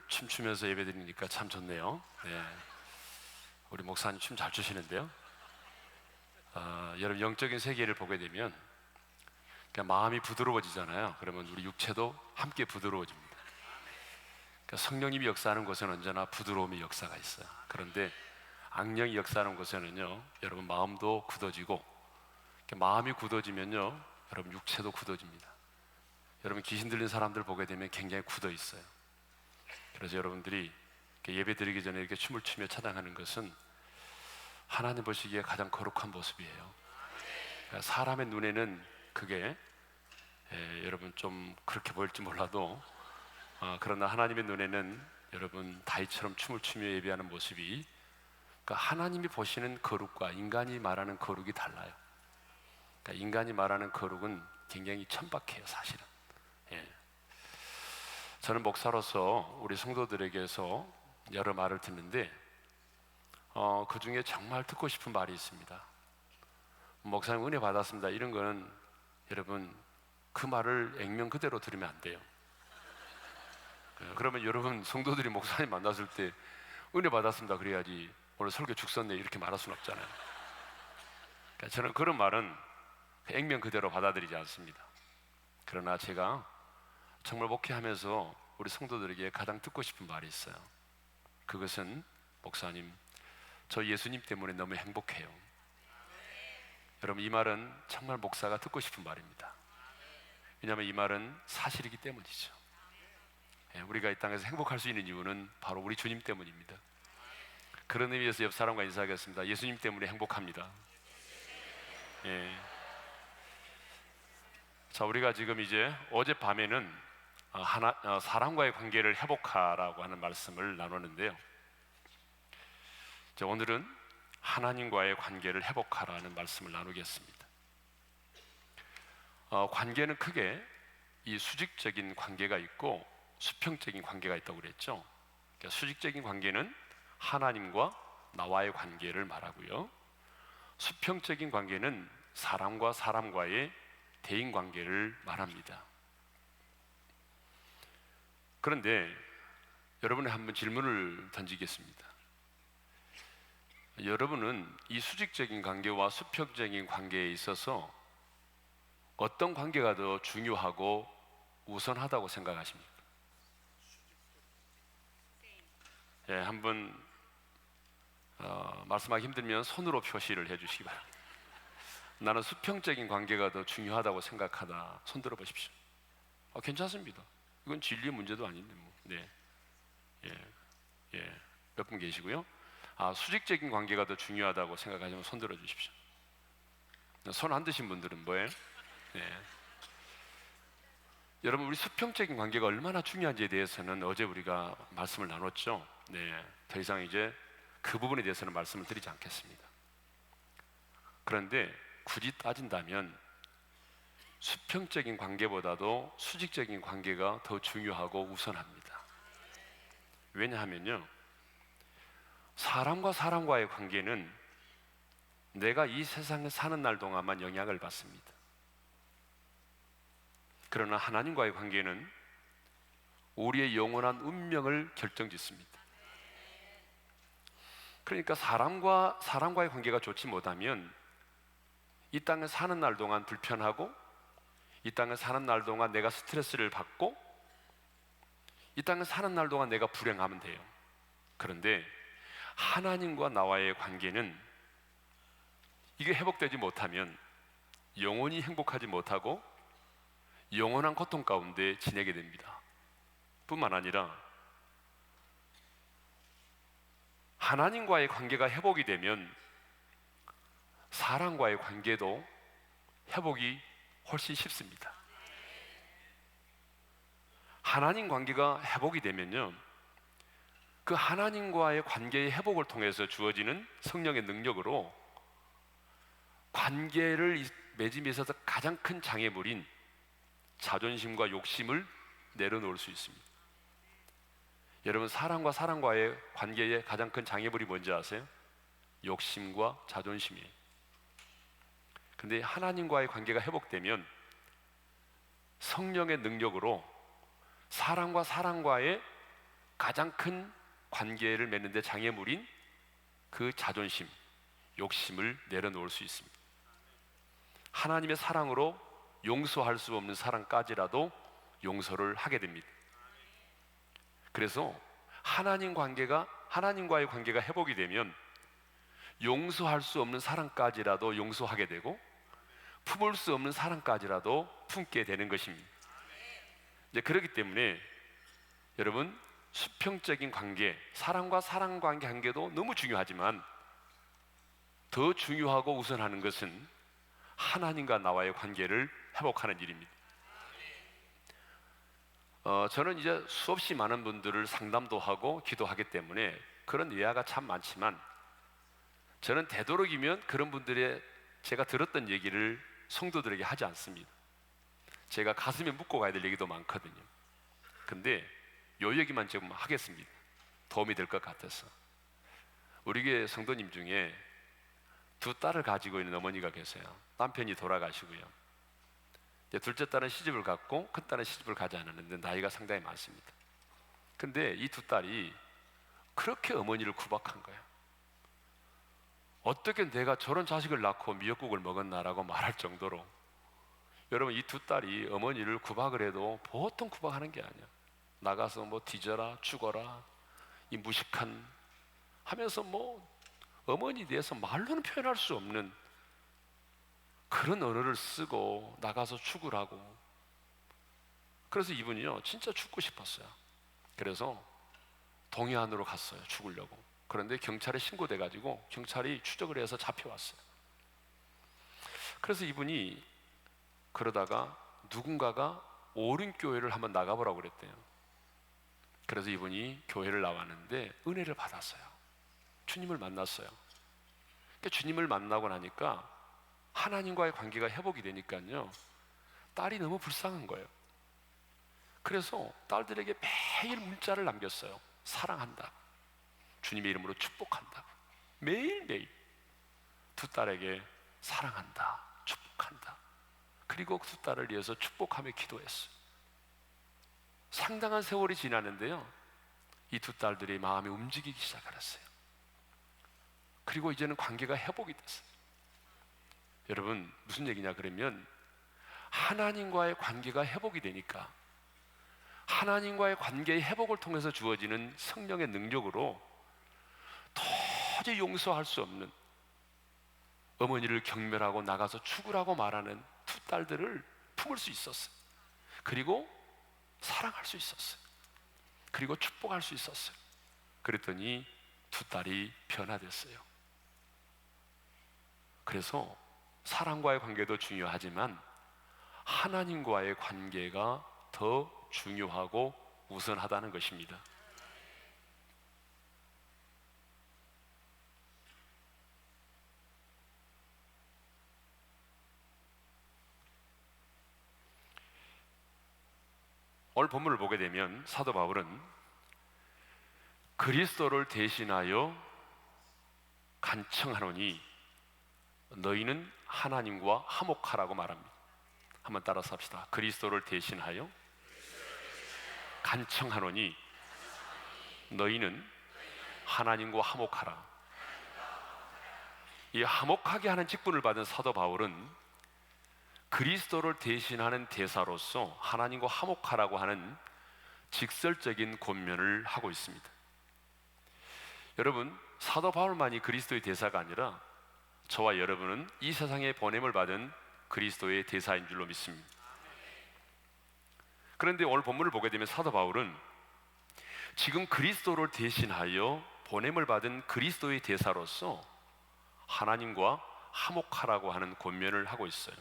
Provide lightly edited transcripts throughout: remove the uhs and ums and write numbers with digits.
춤추면서 예배드리니까 참 좋네요. 네. 우리 목사님 춤 잘 추시는데요. 여러분, 영적인 세계를 보게 되면 그러니까 마음이 부드러워지잖아요. 그러면 우리 육체도 함께 부드러워집니다. 그러니까 성령님이 역사하는 곳에는 언제나 부드러움의 역사가 있어요. 그런데 악령이 역사하는 곳에는요, 여러분 마음도 굳어지고, 마음이 굳어지면요, 여러분 육체도 굳어집니다. 여러분 귀신 들린 사람들 보게 되면 굉장히 굳어 있어요. 그래서 여러분들이 예배 드리기 전에 이렇게 춤을 추며 찬양하는 것은 하나님 보시기에 가장 거룩한 모습이에요. 사람의 눈에는 그게 여러분 좀 그렇게 보일지 몰라도 그러나 하나님의 눈에는 여러분 다윗처럼 춤을 추며 예배하는 모습이, 그러니까 하나님이 보시는 거룩과 인간이 말하는 거룩이 달라요. 그러니까 인간이 말하는 거룩은 굉장히 천박해요, 사실은. 저는 목사로서 우리 성도들에게서 여러 말을 듣는데 그 중에 정말 듣고 싶은 말이 있습니다. 목사님 은혜 받았습니다, 이런 거는 여러분 그 말을 액면 그대로 들으면 안 돼요. 그러면 여러분 성도들이 목사님 만났을 때 은혜 받았습니다 그래야지 오늘 설교 죽 썼네 이렇게 말할 수는 없잖아요. 그러니까 저는 그런 말은 액면 그대로 받아들이지 않습니다. 그러나 제가 정말 목회하면서 우리 성도들에게 가장 듣고 싶은 말이 있어요. 그것은 목사님, 저 예수님 때문에 너무 행복해요. 여러분 이 말은 정말 목사가 듣고 싶은 말입니다. 왜냐하면 이 말은 사실이기 때문이죠. 우리가 이 땅에서 행복할 수 있는 이유는 바로 우리 주님 때문입니다. 그런 의미에서 옆 사람과 인사하겠습니다. 예수님 때문에 행복합니다. 자, 우리가 지금 이제 어젯밤에는 사람과의 관계를 회복하라고 하는 말씀을 나누는데요, 오늘은 하나님과의 관계를 회복하라는 말씀을 나누겠습니다. 관계는 크게 이 수직적인 관계가 있고 수평적인 관계가 있다고 그랬죠. 그러니까 수직적인 관계는 하나님과 나와의 관계를 말하고요, 수평적인 관계는 사람과 사람과의 대인 관계를 말합니다. 그런데 여러분이 한번 질문을 던지겠습니다. 여러분은 이 수직적인 관계와 수평적인 관계에 있어서 어떤 관계가 더 중요하고 우선하다고 생각하십니까? 한번 말씀하기 힘들면 손으로 표시를 해주시기 바랍니다. 나는 수평적인 관계가 더 중요하다고 생각하다, 손 들어 보십시오. 괜찮습니다. 이건 진리의 문제도 아닌데 뭐. 몇 분 계시고요. 수직적인 관계가 더 중요하다고 생각하시면 손 들어 주십시오. 손 안 드신 분들은 뭐예요? 여러분 우리 수평적인 관계가 얼마나 중요한지에 대해서는 어제 우리가 말씀을 나눴죠. 더 이상 이제 그 부분에 대해서는 말씀을 드리지 않겠습니다. 그런데 굳이 따진다면 수평적인 관계보다도 수직적인 관계가 더 중요하고 우선합니다. 왜냐하면요, 사람과 사람과의 관계는 내가 이 세상에 사는 날 동안만 영향을 받습니다. 그러나 하나님과의 관계는 우리의 영원한 운명을 결정짓습니다. 그러니까 사람과의 관계가 좋지 못하면 이 땅에 사는 날 동안 불편하고, 이 땅에 사는 날 동안 내가 스트레스를 받고, 이 땅에 사는 날 동안 내가 불행하면 돼요. 그런데 하나님과 나와의 관계는 이게 회복되지 못하면 영원히 행복하지 못하고 영원한 고통 가운데 지내게 됩니다. 뿐만 아니라 하나님과의 관계가 회복이 되면 사람과의 관계도 회복이 훨씬 쉽습니다. 하나님 관계가 회복이 되면요, 그 하나님과의 관계의 회복을 통해서 주어지는 성령의 능력으로 관계를 맺음에 있어서 가장 큰 장애물인 자존심과 욕심을 내려놓을 수 있습니다. 여러분 사람과 사람과의 관계의 가장 큰 장애물이 뭔지 아세요? 욕심과 자존심이에요. 근데 하나님과의 관계가 회복되면 성령의 능력으로 사람과 사람과의 가장 큰 관계를 맺는데 장애물인 그 자존심, 욕심을 내려놓을 수 있습니다. 하나님의 사랑으로 용서할 수 없는 사랑까지라도 용서를 하게 됩니다. 그래서 하나님과의 관계가 회복이 되면 용서할 수 없는 사랑까지라도 용서하게 되고 품을 수 없는 사랑까지라도 품게 되는 것입니다. 이제 그렇기 때문에 여러분, 수평적인 관계, 사랑과 사랑 관계도 너무 중요하지만 더 중요하고 우선하는 것은 하나님과 나와의 관계를 회복하는 일입니다. 저는 이제 수없이 많은 분들을 상담도 하고 기도하기 때문에 그런 예화가 참 많지만, 저는 되도록이면 그런 분들의 제가 들었던 얘기를 성도들에게 하지 않습니다. 제가 가슴에 묻고 가야 될 얘기도 많거든요. 근데 요 얘기만 지금 하겠습니다. 도움이 될 것 같아서. 우리 교회 성도님 중에 두 딸을 가지고 있는 어머니가 계세요. 남편이 돌아가시고요, 이제 둘째 딸은 시집을 갔고 큰 딸은 시집을 가지 않았는데 나이가 상당히 많습니다. 근데 이 두 딸이 그렇게 어머니를 구박한 거예요. 어떻게 내가 저런 자식을 낳고 미역국을 먹었나라고 말할 정도로. 여러분, 이 두 딸이 어머니를 구박을 해도 보통 구박하는 게 아니야. 나가서 뭐 뒤져라, 죽어라, 이 무식한 하면서 뭐 어머니에 대해서 말로는 표현할 수 없는 그런 언어를 쓰고 나가서 죽으라고. 그래서 이분이요, 진짜 죽고 싶었어요. 그래서 동해안으로 갔어요, 죽으려고. 그런데 경찰에 신고돼가지고 경찰이 추적을 해서 잡혀왔어요. 그래서 이분이 그러다가 누군가가 오륜교회를 한번 나가보라고 그랬대요. 그래서 이분이 교회를 나왔는데 은혜를 받았어요. 주님을 만났어요. 그러니까 주님을 만나고 나니까 하나님과의 관계가 회복이 되니까요, 딸이 너무 불쌍한 거예요. 그래서 딸들에게 매일 문자를 남겼어요. 사랑한다, 주님의 이름으로 축복한다. 매일매일 두 딸에게 사랑한다, 축복한다. 그리고 두 딸을 위해서 축복하며 기도했어요. 상당한 세월이 지났는데요, 이 두 딸들의 마음이 움직이기 시작했어요. 그리고 이제는 관계가 회복이 됐어요. 여러분, 무슨 얘기냐 그러면, 하나님과의 관계가 회복이 되니까 하나님과의 관계의 회복을 통해서 주어지는 성령의 능력으로 도저히 용서할 수 없는, 어머니를 경멸하고 나가서 죽으라고 말하는 두 딸들을 품을 수 있었어요. 그리고 사랑할 수 있었어요. 그리고 축복할 수 있었어요. 그랬더니 두 딸이 변화됐어요. 그래서 사랑과의 관계도 중요하지만 하나님과의 관계가 더 중요하고 우선하다는 것입니다. 오늘 본문을 보게 되면 사도 바울은 그리스도를 대신하여 간청하노니 너희는 하나님과 화목하라고 말합니다. 한번 따라서 합시다. 그리스도를 대신하여 간청하노니 너희는 하나님과 화목하라. 이 화목하게 하는 직분을 받은 사도 바울은 그리스도를 대신하는 대사로서 하나님과 화목하라고 하는 직설적인 권면을 하고 있습니다. 여러분, 사도 바울만이 그리스도의 대사가 아니라 저와 여러분은 이 세상에 보냄을 받은 그리스도의 대사인 줄로 믿습니다. 그런데 오늘 본문을 보게 되면 사도 바울은 지금 그리스도를 대신하여 보냄을 받은 그리스도의 대사로서 하나님과 화목하라고 하는 권면을 하고 있어요.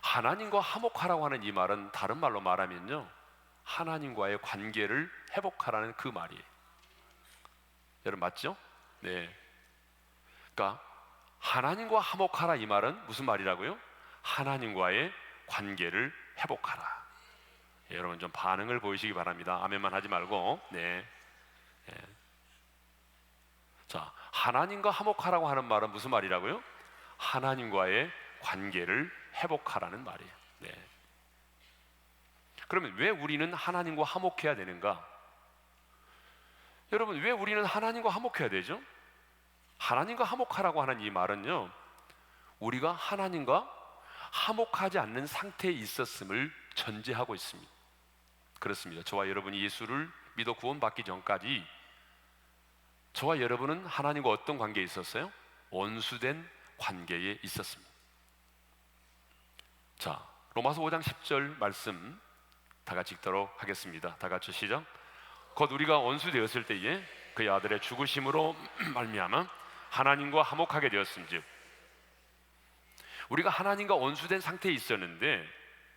하나님과 화목하라고 하는 이 말은 다른 말로 말하면요, 하나님과의 관계를 회복하라는 그 말이에요. 여러분 맞죠? 네. 그러니까 하나님과 화목하라 이 말은 무슨 말이라고요? 하나님과의 관계를 회복하라. 예, 여러분 좀 반응을 보이시기 바랍니다. 아멘만 하지 말고. 네. 네. 자, 하나님과 화목하라고 하는 말은 무슨 말이라고요? 하나님과의 관계를 회복하라는 말이에요. 네. 그러면 왜 우리는 하나님과 화목해야 되는가? 여러분, 왜 우리는 하나님과 화목해야 되죠? 하나님과 화목하라고 하는 이 말은요, 우리가 하나님과 화목하지 않는 상태에 있었음을 전제하고 있습니다. 그렇습니다. 저와 여러분이 예수를 믿어 구원받기 전까지 저와 여러분은 하나님과 어떤 관계에 있었어요? 원수된 관계에 있었습니다. 자, 로마서 5장 10절 말씀 다 같이 읽도록 하겠습니다. 다 같이 시작. 곧 우리가 원수 되었을 때에 그의 아들의 죽으심으로 말미암아 하나님과 화목하게 되었음즉, 우리가 하나님과 원수된 상태에 있었는데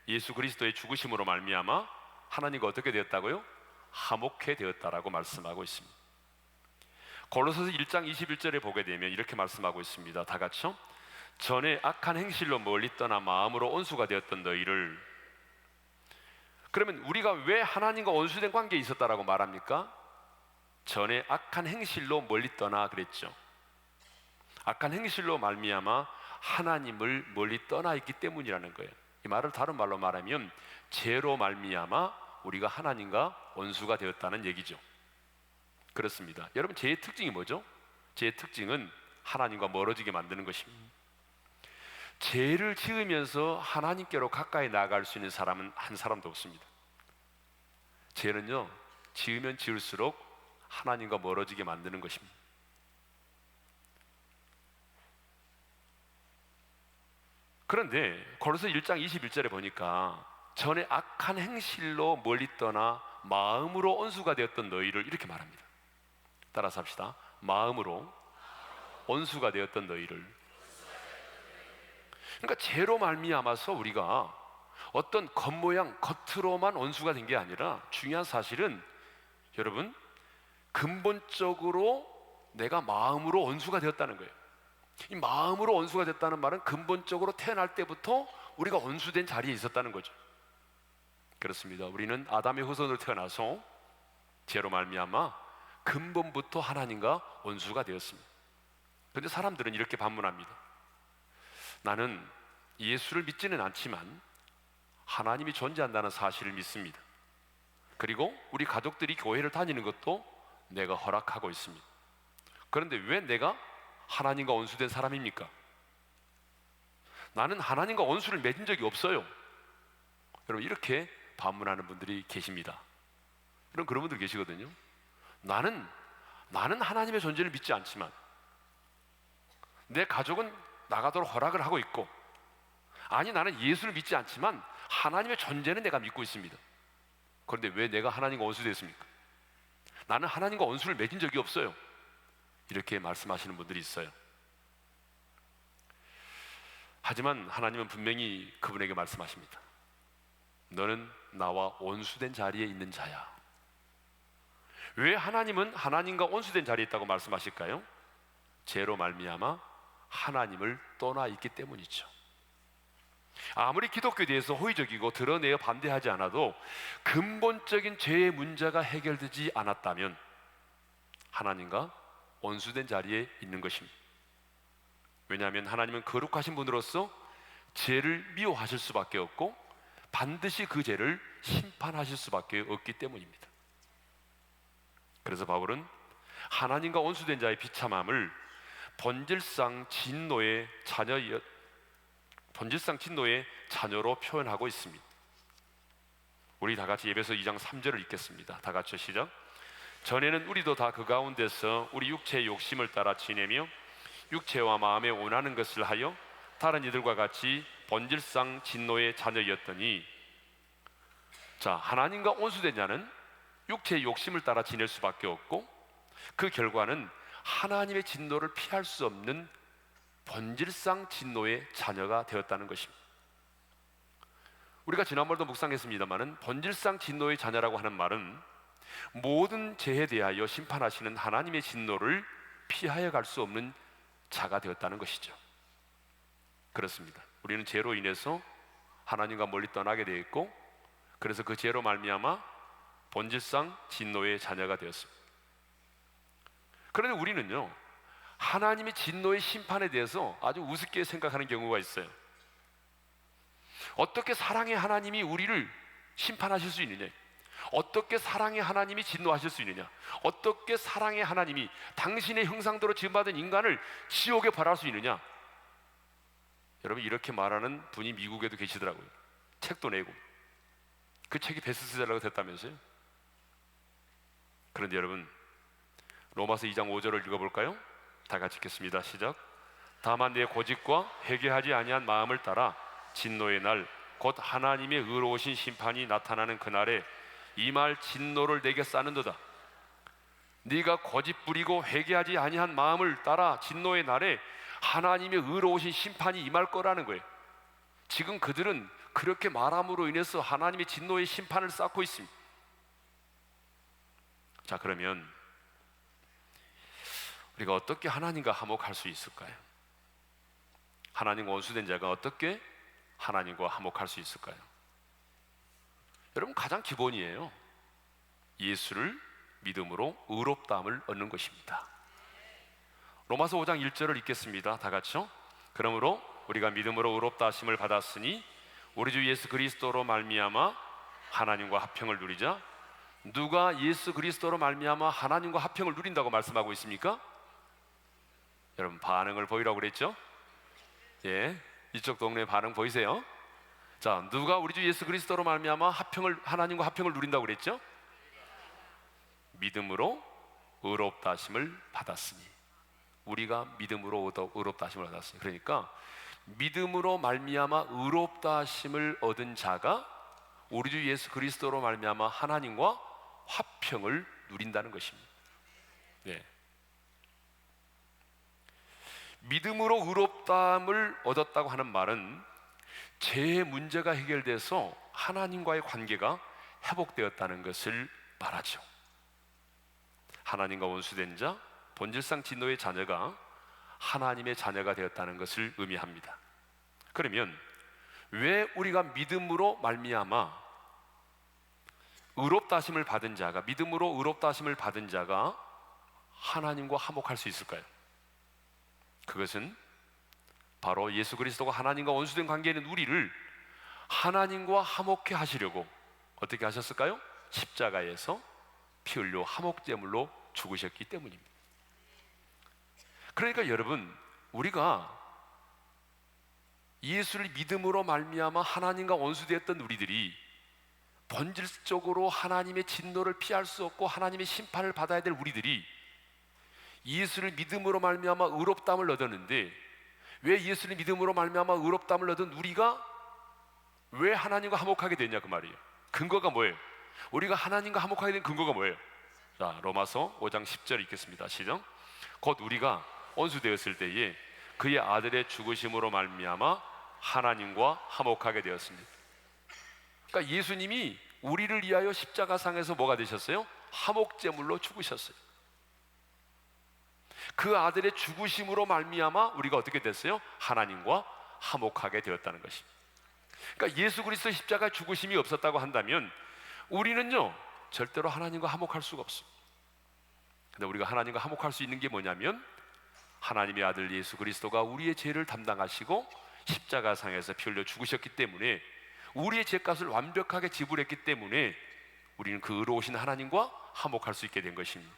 예수 그리스도의 죽으심으로 말미암아 하나님과 어떻게 되었다고요? 화목해 되었다라고 말씀하고 있습니다. 골로새서 1장 21절에 보게 되면 이렇게 말씀하고 있습니다. 다 같이요. 전에 악한 행실로 멀리 떠나 마음으로 원수가 되었던 너희를. 그러면 우리가 왜 하나님과 원수된 관계에 있었다라고 말합니까? 전에 악한 행실로 멀리 떠나 그랬죠. 악한 행실로 말미암아 하나님을 멀리 떠나 있기 때문이라는 거예요. 이 말을 다른 말로 말하면 죄로 말미암아 우리가 하나님과 원수가 되었다는 얘기죠. 그렇습니다. 여러분, 죄의 특징이 뭐죠? 죄의 특징은 하나님과 멀어지게 만드는 것입니다. 죄를 지으면서 하나님께로 가까이 나아갈 수 있는 사람은 한 사람도 없습니다. 죄는요, 지으면 지을수록 하나님과 멀어지게 만드는 것입니다. 그런데 골로새 1장 21절에 보니까 전에 악한 행실로 멀리 떠나 마음으로 원수가 되었던 너희를 이렇게 말합니다. 따라서 합시다. 마음으로 원수가 되었던 너희를. 그러니까 죄로 말미암아서 우리가 어떤 겉모양, 겉으로만 원수가 된 게 아니라 중요한 사실은 여러분, 근본적으로 내가 마음으로 원수가 되었다는 거예요. 이 마음으로 원수가 됐다는 말은 근본적으로 태어날 때부터 우리가 원수된 자리에 있었다는 거죠. 그렇습니다. 우리는 아담의 후손으로 태어나서 죄로 말미암아 근본부터 하나님과 원수가 되었습니다. 그런데 사람들은 이렇게 반문합니다. 나는 예수를 믿지는 않지만 하나님이 존재한다는 사실을 믿습니다. 그리고 우리 가족들이 교회를 다니는 것도 내가 허락하고 있습니다. 그런데 왜 내가 하나님과 원수된 사람입니까? 나는 하나님과 원수를 맺은 적이 없어요. 여러분, 이렇게 반문하는 분들이 계십니다. 그런 분들 계시거든요. 나는 하나님의 존재를 믿지 않지만 내 가족은 나가도록 허락을 하고 있고, 아니 나는 예수를 믿지 않지만 하나님의 존재는 내가 믿고 있습니다. 그런데 왜 내가 하나님과 원수됐습니까? 나는 하나님과 원수를 맺은 적이 없어요. 이렇게 말씀하시는 분들이 있어요. 하지만 하나님은 분명히 그분에게 말씀하십니다. 너는 나와 원수된 자리에 있는 자야. 왜 하나님은 하나님과 원수된 자리에 있다고 말씀하실까요? 죄로 말미암아 하나님을 떠나 있기 때문이죠. 아무리 기독교에 대해서 호의적이고 드러내어 반대하지 않아도 근본적인 죄의 문제가 해결되지 않았다면 하나님과 원수된 자리에 있는 것입니다. 왜냐하면 하나님은 거룩하신 분으로서 죄를 미워하실 수밖에 없고 반드시 그 죄를 심판하실 수밖에 없기 때문입니다. 그래서 바울은 하나님과 원수된 자의 비참함을 본질상 진노의 자녀로 표현하고 있습니다. 우리 다 같이 에베소 2장 3절을 읽겠습니다. 다 같이 시작. 전에는 우리도 다 그 가운데서 우리 육체의 욕심을 따라 지내며 육체와 마음에 원하는 것을 하여 다른 이들과 같이 본질상 진노의 자녀였더니, 자, 하나님과 원수된 자는 육체의 욕심을 따라 지낼 수밖에 없고 그 결과는 하나님의 진노를 피할 수 없는 본질상 진노의 자녀가 되었다는 것입니다. 우리가 지난번도 묵상했습니다마는 본질상 진노의 자녀라고 하는 말은 모든 죄에 대하여 심판하시는 하나님의 진노를 피하여 갈 수 없는 자가 되었다는 것이죠. 그렇습니다. 우리는 죄로 인해서 하나님과 멀리 떠나게 되어 있고, 그래서 그 죄로 말미암아 본질상 진노의 자녀가 되었습니다. 그런데 우리는요, 하나님의 진노의 심판에 대해서 아주 우습게 생각하는 경우가 있어요. 어떻게 사랑의 하나님이 우리를 심판하실 수 있느냐, 어떻게 사랑의 하나님이 진노하실 수 있느냐? 어떻게 사랑의 하나님이 당신의 형상대로 지음받은 인간을 지옥에 벌할 수 있느냐? 여러분, 이렇게 말하는 분이 미국에도 계시더라고요. 책도 내고. 그 책이 베스트셀러가 됐다면서요? 그런데 여러분, 로마서 2장 5절을 읽어볼까요? 다 같이 읽겠습니다. 시작. 다만 내 고집과 회개하지 아니한 마음을 따라 진노의 날 곧 하나님의 의로우신 심판이 나타나는 그날에 이 말 진노를 내게 쌓는도다. 네가 고집 부리고 회개하지 아니한 마음을 따라 진노의 날에 하나님의 의로우신 심판이 임할 거라는 거예요. 지금 그들은 그렇게 말함으로 인해서 하나님의 진노의 심판을 쌓고 있습니다. 자, 그러면 우리가 어떻게 하나님과 화목할 수 있을까요? 하나님과 원수된 자가 어떻게 하나님과 화목할 수 있을까요? 여러분, 가장 기본이에요. 예수를 믿음으로 의롭다함을 얻는 것입니다. 로마서 5장 1절을 읽겠습니다. 다 같이요. 그러므로 우리가 믿음으로 의롭다 하심을 받았으니 우리 주 예수 그리스도로 말미암아 하나님과 화평을 누리자. 누가 예수 그리스도로 말미암아 하나님과 화평을 누린다고 말씀하고 있습니까? 여러분, 반응을 보이라고 그랬죠? 예, 이쪽 동네 반응 보이세요? 자, 누가 우리 주 예수 그리스도로 말미암아 하나님과 화평을 누린다고 그랬죠? 믿음으로 의롭다 하심을 받았으니. 우리가 믿음으로 의롭다 하심을 받았으니. 그러니까 믿음으로 말미암아 의롭다 하심을 얻은 자가 우리 주 예수 그리스도로 말미암아 하나님과 화평을 누린다는 것입니다. 네. 믿음으로 의롭다함을 얻었다고 하는 말은 죄의 문제가 해결돼서 하나님과의 관계가 회복되었다는 것을 말하죠. 하나님과 원수된 자, 본질상 진노의 자녀가 하나님의 자녀가 되었다는 것을 의미합니다. 그러면 왜 우리가 믿음으로 말미암아 의롭다 하심을 받은 자가, 믿음으로 의롭다 하심을 받은 자가 하나님과 화목할 수 있을까요? 그것은 바로 예수 그리스도가 하나님과 원수된 관계에 있는 우리를 하나님과 화목케 하시려고 어떻게 하셨을까요? 십자가에서 피 흘려 화목제물로 죽으셨기 때문입니다. 그러니까 여러분, 우리가 예수를 믿음으로 말미암아 하나님과 원수되었던 우리들이 본질적으로 하나님의 진노를 피할 수 없고 하나님의 심판을 받아야 될 우리들이 예수를 믿음으로 말미암아 의롭다함을 얻었는데, 왜 예수를 믿음으로 말미암아 의롭다함을 얻은 우리가 왜 하나님과 화목하게 됐냐 그 말이에요. 근거가 뭐예요? 우리가 하나님과 화목하게 된 근거가 뭐예요? 자, 로마서 5장 10절 읽겠습니다. 시작. 곧 우리가 원수되었을 때에 그의 아들의 죽으심으로 말미암아 하나님과 화목하게 되었습니다. 그러니까 예수님이 우리를 위하여 십자가상에서 뭐가 되셨어요? 화목제물로 죽으셨어요. 그 아들의 죽으심으로 말미암아 우리가 어떻게 됐어요? 하나님과 화목하게 되었다는 것입니다. 그러니까 예수 그리스도 십자가 죽으심이 없었다고 한다면 우리는요 절대로 하나님과 화목할 수가 없습니다. 근데 우리가 하나님과 화목할 수 있는 게 뭐냐면 하나님의 아들 예수 그리스도가 우리의 죄를 담당하시고 십자가상에서 피 흘려 죽으셨기 때문에, 우리의 죄값을 완벽하게 지불했기 때문에 우리는 그 의로우신 하나님과 화목할 수 있게 된 것입니다.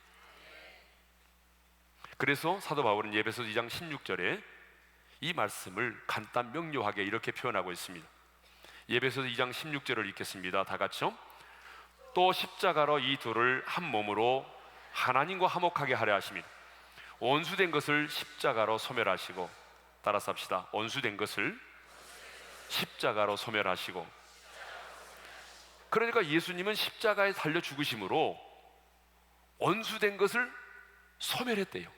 그래서 사도 바울은 에베소서 2장 16절에 이 말씀을 간단 명료하게 이렇게 표현하고 있습니다. 에베소서 2장 16절을 읽겠습니다. 다 같이요. 또 십자가로 이 둘을 한 몸으로 하나님과 화목하게 하려 하심이라. 원수된 것을 십자가로 소멸하시고, 따라서 합시다. 원수된 것을 십자가로 소멸하시고. 그러니까 예수님은 십자가에 달려 죽으심으로 원수된 것을 소멸했대요.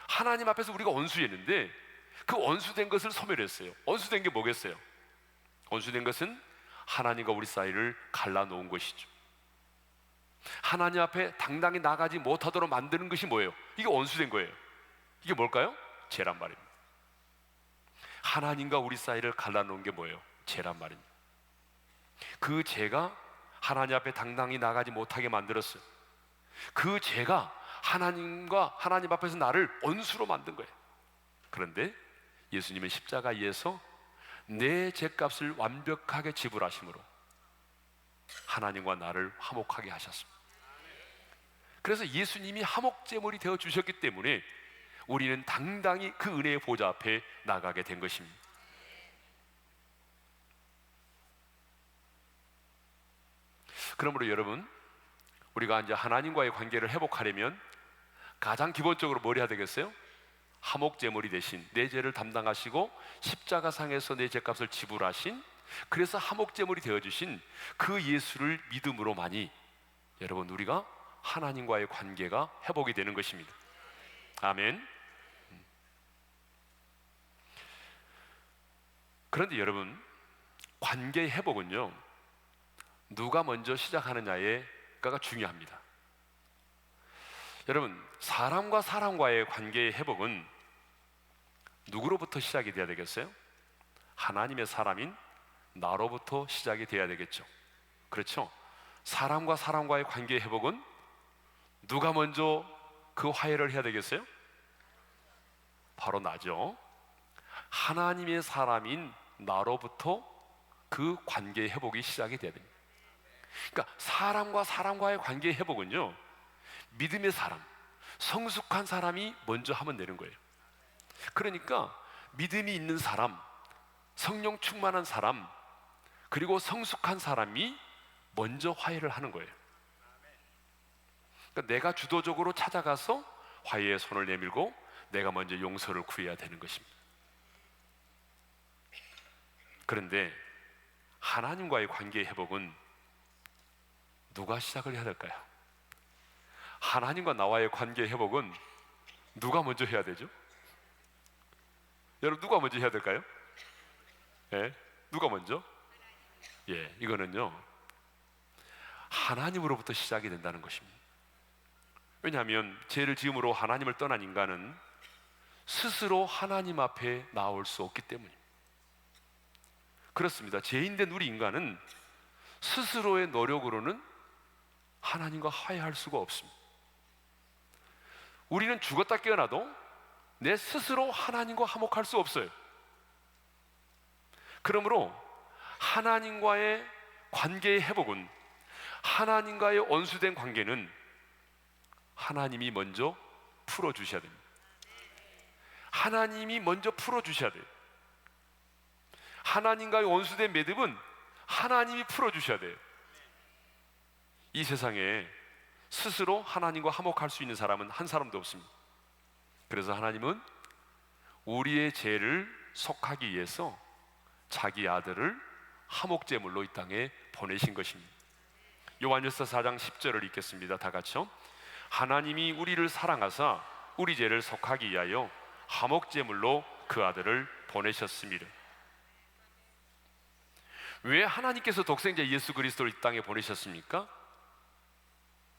하나님 앞에서 우리가 원수였는데 그 원수된 것을 소멸했어요. 원수된 게 뭐겠어요? 원수된 것은 하나님과 우리 사이를 갈라놓은 것이죠. 하나님 앞에 당당히 나가지 못하도록 만드는 것이 뭐예요? 이게 원수된 거예요. 이게 뭘까요? 죄란 말입니다. 하나님과 우리 사이를 갈라놓은 게 뭐예요? 죄란 말입니다. 그 죄가 하나님 앞에 당당히 나가지 못하게 만들었어요. 그 죄가 하나님 앞에서 나를 원수로 만든 거예요. 그런데 예수님은 십자가에서 내 죄값을 완벽하게 지불하심으로 하나님과 나를 화목하게 하셨습니다. 그래서 예수님이 화목제물이 되어 주셨기 때문에 우리는 당당히 그 은혜의 보좌 앞에 나가게 된 것입니다. 그러므로 여러분, 우리가 이제 하나님과의 관계를 회복하려면 가장 기본적으로 뭘 해야 되겠어요? 화목제물이 되신, 내 죄를 담당하시고 십자가상에서 내 죄값을 지불하신, 그래서 화목제물이 되어주신 그 예수를 믿음으로만이 여러분 우리가 하나님과의 관계가 회복이 되는 것입니다. 아멘. 그런데 여러분, 관계 회복은요, 누가 먼저 시작하느냐가 중요합니다. 여러분, 사람과 사람과의 관계의 회복은 누구로부터 시작이 돼야 되겠어요? 하나님의 사람인 나로부터 시작이 돼야 되겠죠. 그렇죠? 사람과 사람과의 관계의 회복은 누가 먼저 그 화해를 해야 되겠어요? 바로 나죠. 하나님의 사람인 나로부터 그 관계의 회복이 시작이 돼야 됩니다. 그러니까 사람과 사람과의 관계의 회복은요, 믿음의 사람, 성숙한 사람이 먼저 하면 되는 거예요. 그러니까 믿음이 있는 사람, 성령 충만한 사람, 그리고 성숙한 사람이 먼저 화해를 하는 거예요. 그러니까 내가 주도적으로 찾아가서 화해의 손을 내밀고 내가 먼저 용서를 구해야 되는 것입니다. 그런데 하나님과의 관계의 회복은 누가 시작을 해야 될까요? 하나님과 나와의 관계의 회복은 누가 먼저 해야 되죠? 여러분, 누가 먼저 해야 될까요? 예? 누가 먼저? 예, 이거는요, 하나님으로부터 시작이 된다는 것입니다. 왜냐하면 죄를 지음으로 하나님을 떠난 인간은 스스로 하나님 앞에 나올 수 없기 때문입니다. 그렇습니다. 죄인된 우리 인간은 스스로의 노력으로는 하나님과 화해할 수가 없습니다. 우리는 죽었다 깨어나도 내 스스로 하나님과 화목할 수 없어요. 그러므로 하나님과의 관계의 회복은, 하나님과의 원수된 관계는 하나님이 먼저 풀어주셔야 됩니다. 하나님이 먼저 풀어주셔야 돼요. 하나님과의 원수된 매듭은 하나님이 풀어주셔야 돼요. 이 세상에 스스로 하나님과 화목할 수 있는 사람은 한 사람도 없습니다. 그래서 하나님은 우리의 죄를 속하기 위해서 자기 아들을 화목제물로 이 땅에 보내신 것입니다. 요한일서 4장 10절을 읽겠습니다. 다 같이요. 하나님이 우리를 사랑하사 우리 죄를 속하기 위하여 화목제물로 그 아들을 보내셨습니다. 왜 하나님께서 독생자 예수 그리스도를 이 땅에 보내셨습니까?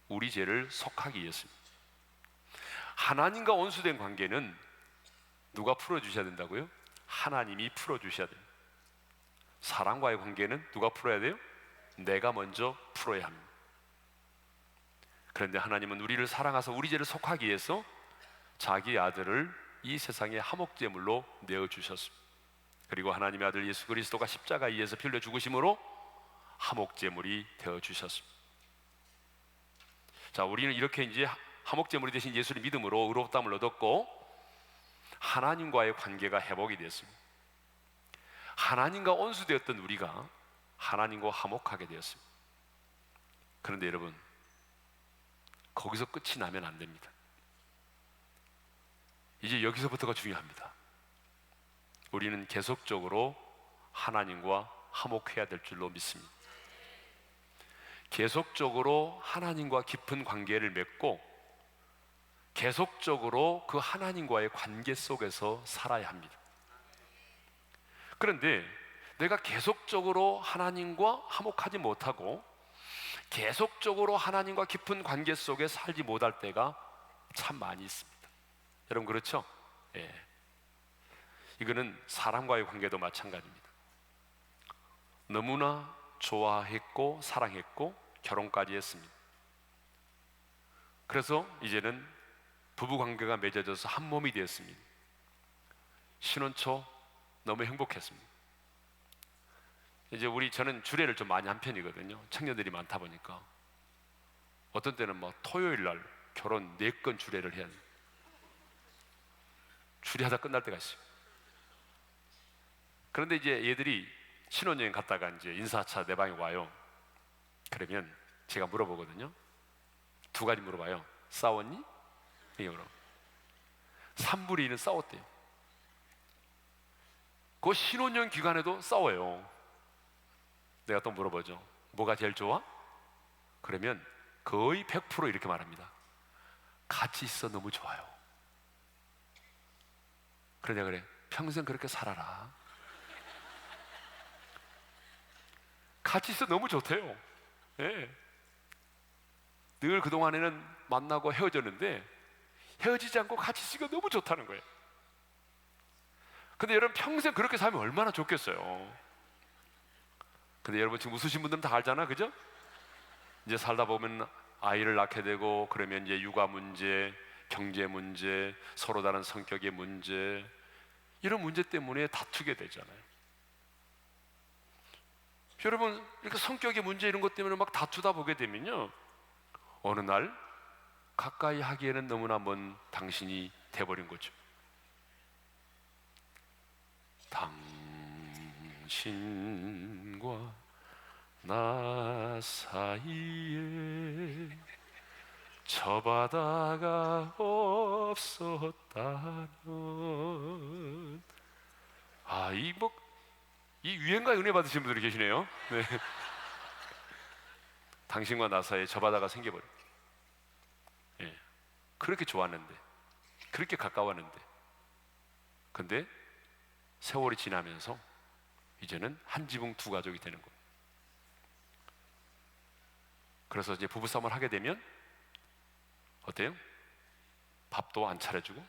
우리 죄를 속하기 위해서입니다. 하나님과 원수된 관계는 누가 풀어주셔야 된다고요? 하나님이 풀어주셔야 됩니다. 사람과의 관계는 누가 풀어야 돼요? 내가 먼저 풀어야 합니다. 그런데 하나님은 우리를 사랑하사 우리 죄를 속하기 위해서 자기 아들을 이 세상의 화목제물로 내어주셨습니다. 그리고 하나님의 아들 예수 그리스도가 십자가에 의해서 피 흘려 죽으심으로 화목제물이 되어주셨습니다. 자, 우리는 이렇게 이제 화목제물이 되신 예수를 믿음으로 의롭다함을 얻었고 하나님과의 관계가 회복이 되었습니다. 하나님과 원수되었던 우리가 하나님과 화목하게 되었습니다. 그런데 여러분, 거기서 끝이 나면 안 됩니다. 이제 여기서부터가 중요합니다. 우리는 계속적으로 하나님과 화목해야 될 줄로 믿습니다. 계속적으로 하나님과 깊은 관계를 맺고 계속적으로 그 하나님과의 관계 속에서 살아야 합니다. 그런데 내가 계속적으로 하나님과 화목하지 못하고 계속적으로 하나님과 깊은 관계 속에 살지 못할 때가 참 많이 있습니다. 여러분, 그렇죠? 예. 이거는 사람과의 관계도 마찬가지입니다. 너무나 좋아했고 사랑했고 결혼까지 했습니다. 그래서 이제는 부부관계가 맺어져서 한 몸이 되었습니다. 신혼 초 너무 행복했습니다. 이제 저는 주례를 좀 많이 한 편이거든요. 청년들이 많다 보니까 어떤 때는 뭐 토요일 날 결혼 4건 주례를 해야 돼요. 주례하다 끝날 때가 있어요. 그런데 이제 얘들이 신혼여행 갔다가 이제 인사차 내 방에 와요. 그러면 제가 물어보거든요. 2가지 물어봐요. 싸웠니? 이게 물어. 3분의 2는 싸웠대요. 그 신혼여행 기간에도 싸워요. 내가 또 물어보죠. 뭐가 제일 좋아? 그러면 거의 100% 이렇게 말합니다. 같이 있어 너무 좋아요. 그래 내가 그래. 평생 그렇게 살아라. 같이 있어 너무 좋대요. 예. 늘 그동안에는 만나고 헤어졌는데 헤어지지 않고 같이 있으니까 너무 좋다는 거예요. 근데 여러분 평생 그렇게 살면 얼마나 좋겠어요. 근데 여러분 지금 웃으신 분들은 다 알잖아, 그죠? 이제 살다 보면 아이를 낳게 되고 그러면 이제 육아 문제, 경제 문제, 서로 다른 성격의 문제, 이런 문제 때문에 다투게 되잖아요. 여러분 이렇게 성격의 문제 이런 것 때문에 막 다투다 보게 되면요, 어느 날 가까이 하기에는 너무나 먼 당신이 돼버린 거죠. 당신과 나 사이에 저 바다가 없었다면, 이 유행가에 은혜 받으신 분들이 계시네요. 네. 당신과 나 사이에 저 바다가 생겨버려. 예. 그렇게 좋았는데, 그렇게 가까웠는데, 근데 세월이 지나면서 이제는 한 지붕 두 가족이 되는 거예요. 그래서 이제 부부싸움을 하게 되면 어때요? 밥도 안 차려주고,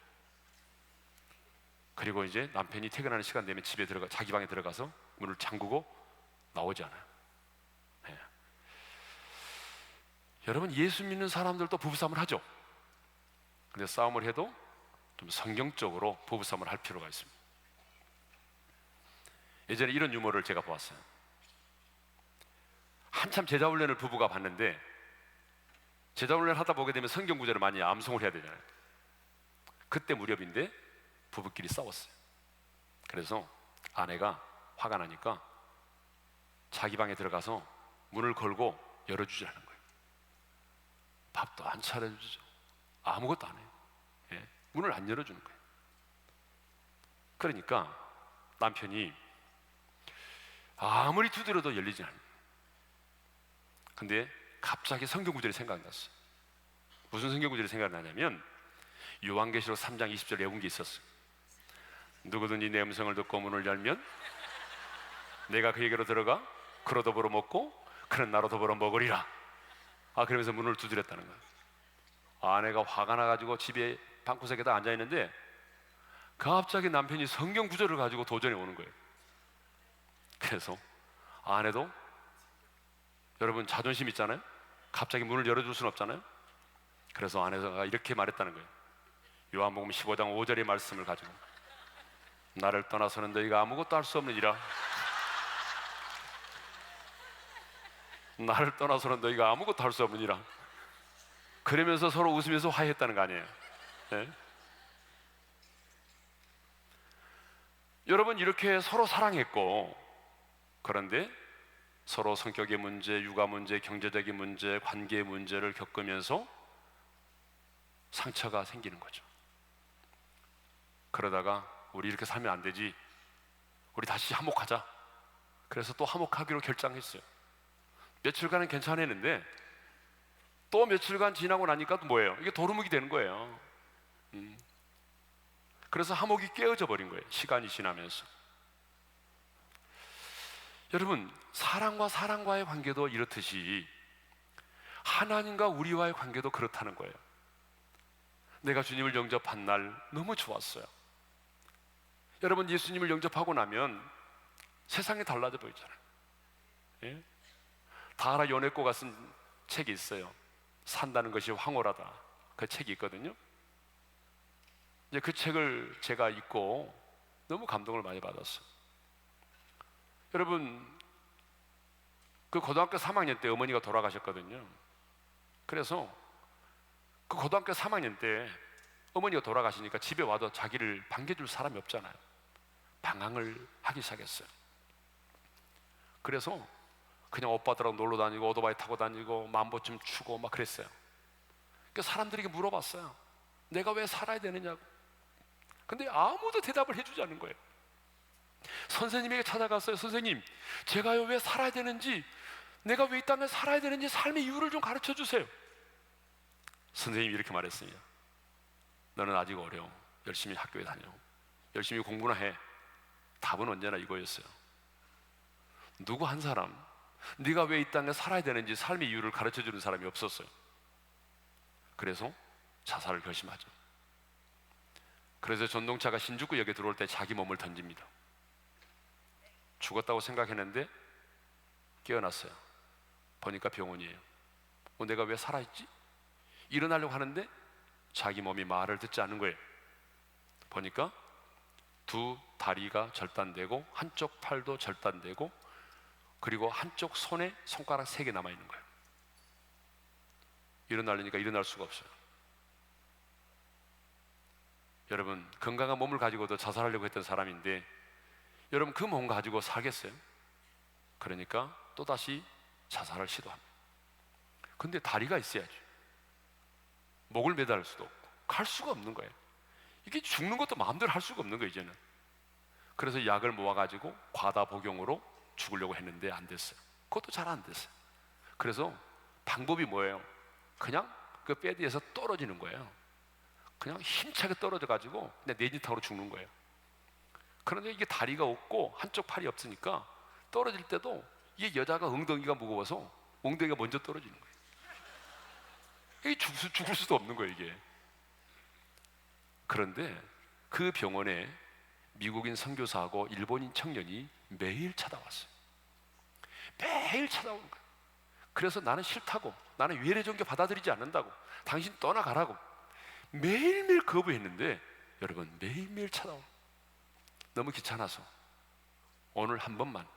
그리고 이제 남편이 퇴근하는 시간 되면 집에 들어가 자기 방에 들어가서 문을 잠그고 나오지 않아요. 네. 여러분 예수 믿는 사람들도 부부싸움을 하죠. 근데 싸움을 해도 좀 성경적으로 부부싸움을 할 필요가 있습니다. 예전에 이런 유머를 제가 보았어요. 한참 제자훈련을 부부가 받는데, 제자훈련을 하다 보게 되면 성경 구절을 많이 암송을 해야 되잖아요. 그때 무렵인데 부부끼리 싸웠어요. 그래서 아내가 화가 나니까 자기 방에 들어가서 문을 걸고 열어주지 않은 거예요. 밥도 안 차려주죠. 아무것도 안 해요. 예, 문을 안 열어주는 거예요. 그러니까 남편이 아무리 두드려도 열리지 않아요. 근데 갑자기 성경 구절이 생각났어요. 무슨 성경 구절이 생각나냐면 요한계시록 3장 20절에 외운 게 있었어요. 누구든지 내 음성을 듣고 문을 열면 내가 그에게로 들어가 그로 더불어 먹고 그는 나로 더불어 먹으리라. 그러면서 문을 두드렸다는 거예요. 아내가 화가 나가지고 집에 방구석에다 앉아있는데 갑자기 남편이 성경 구절을 가지고 도전해 오는 거예요. 그래서 아내도, 여러분 자존심 있잖아요. 갑자기 문을 열어줄 수는 없잖아요. 그래서 아내가 이렇게 말했다는 거예요. 요한복음 15장 5절의 말씀을 가지고, 나를 떠나서는 너희가 아무것도 할 수 없느니라. 나를 떠나서는 너희가 아무것도 할 수 없느니라. 그러면서 서로 웃으면서 화해했다는 거 아니에요. 네? 여러분 이렇게 서로 사랑했고, 그런데 서로 성격의 문제, 육아 문제, 경제적인 문제, 관계의 문제를 겪으면서 상처가 생기는 거죠. 그러다가 우리 이렇게 살면 안 되지, 우리 다시 화목하자. 그래서 또 화목하기로 결정했어요. 며칠간은 괜찮았는데 또 며칠간 지나고 나니까 또 뭐예요? 이게 도루묵이 되는 거예요. 그래서 화목이 깨어져 버린 거예요. 시간이 지나면서. 여러분 사랑과 사랑과의 관계도 이렇듯이 하나님과 우리와의 관계도 그렇다는 거예요. 내가 주님을 영접한 날 너무 좋았어요. 여러분 예수님을 영접하고 나면 세상이 달라져 보이잖아요. 예? 다하라 요네코가 쓴 책이 있어요. 산다는 것이 황홀하다. 그 책이 있거든요. 이제 그 책을 제가 읽고 너무 감동을 많이 받았어요. 여러분 그 고등학교 3학년 때 어머니가 돌아가셨거든요. 그래서 그 고등학교 3학년 때 어머니가 돌아가시니까 집에 와도 자기를 반겨줄 사람이 없잖아요. 방황을 하기 시작했어요. 그래서 그냥 오빠들하고 놀러 다니고 오토바이 타고 다니고 만보쯤 추고 막 그랬어요. 그러니까 사람들에게 물어봤어요. 내가 왜 살아야 되느냐고. 근데 아무도 대답을 해주지 않는 거예요. 선생님에게 찾아갔어요. 선생님, 제가요 왜 살아야 되는지, 내가 왜 이 땅에 살아야 되는지 삶의 이유를 좀 가르쳐 주세요. 선생님이 이렇게 말했습니다. 너는 아직 어려워. 열심히 학교에 다녀. 열심히 공부나 해. 답은 언제나 이거였어요. 누구 한 사람, 네가 왜 이 땅에 살아야 되는지 삶의 이유를 가르쳐 주는 사람이 없었어요. 그래서 자살을 결심하죠. 그래서 전동차가 신주쿠역에 들어올 때 자기 몸을 던집니다. 죽었다고 생각했는데 깨어났어요. 보니까 병원이에요. 내가 왜 살아있지? 일어나려고 하는데 자기 몸이 말을 듣지 않는 거예요. 보니까 두 다리가 절단되고 한쪽 팔도 절단되고 그리고 한쪽 손에 손가락 3개 남아있는 거예요. 일어나려니까 일어날 수가 없어요. 여러분, 건강한 몸을 가지고도 자살하려고 했던 사람인데 여러분, 그 몸 가지고 살겠어요? 그러니까 또다시 자살을 시도합니다. 근데 다리가 있어야지. 목을 매달을 수도 없고 갈 수가 없는 거예요. 이게 죽는 것도 마음대로 할 수가 없는 거예요, 이제는. 그래서 약을 모아가지고 과다 복용으로 죽으려고 했는데 안 됐어요. 그것도 잘 안 됐어요. 그래서 방법이 뭐예요? 그냥 그 배드에서 떨어지는 거예요. 그냥 힘차게 떨어져가지고 그냥 내진탕으로 죽는 거예요. 그런데 이게 다리가 없고 한쪽 팔이 없으니까 떨어질 때도 이게 여자가 엉덩이가 무거워서 엉덩이가 먼저 떨어지는 거예요. 이게 죽을 수도 없는 거예요, 이게. 그런데 그 병원에 미국인 선교사하고 일본인 청년이 매일 찾아왔어요. 매일 찾아오는 거예요. 그래서 나는 싫다고, 나는 외래 종교 받아들이지 않는다고, 당신 떠나가라고 매일매일 거부했는데 여러분, 매일매일 찾아오는, 너무 귀찮아서 오늘 한 번만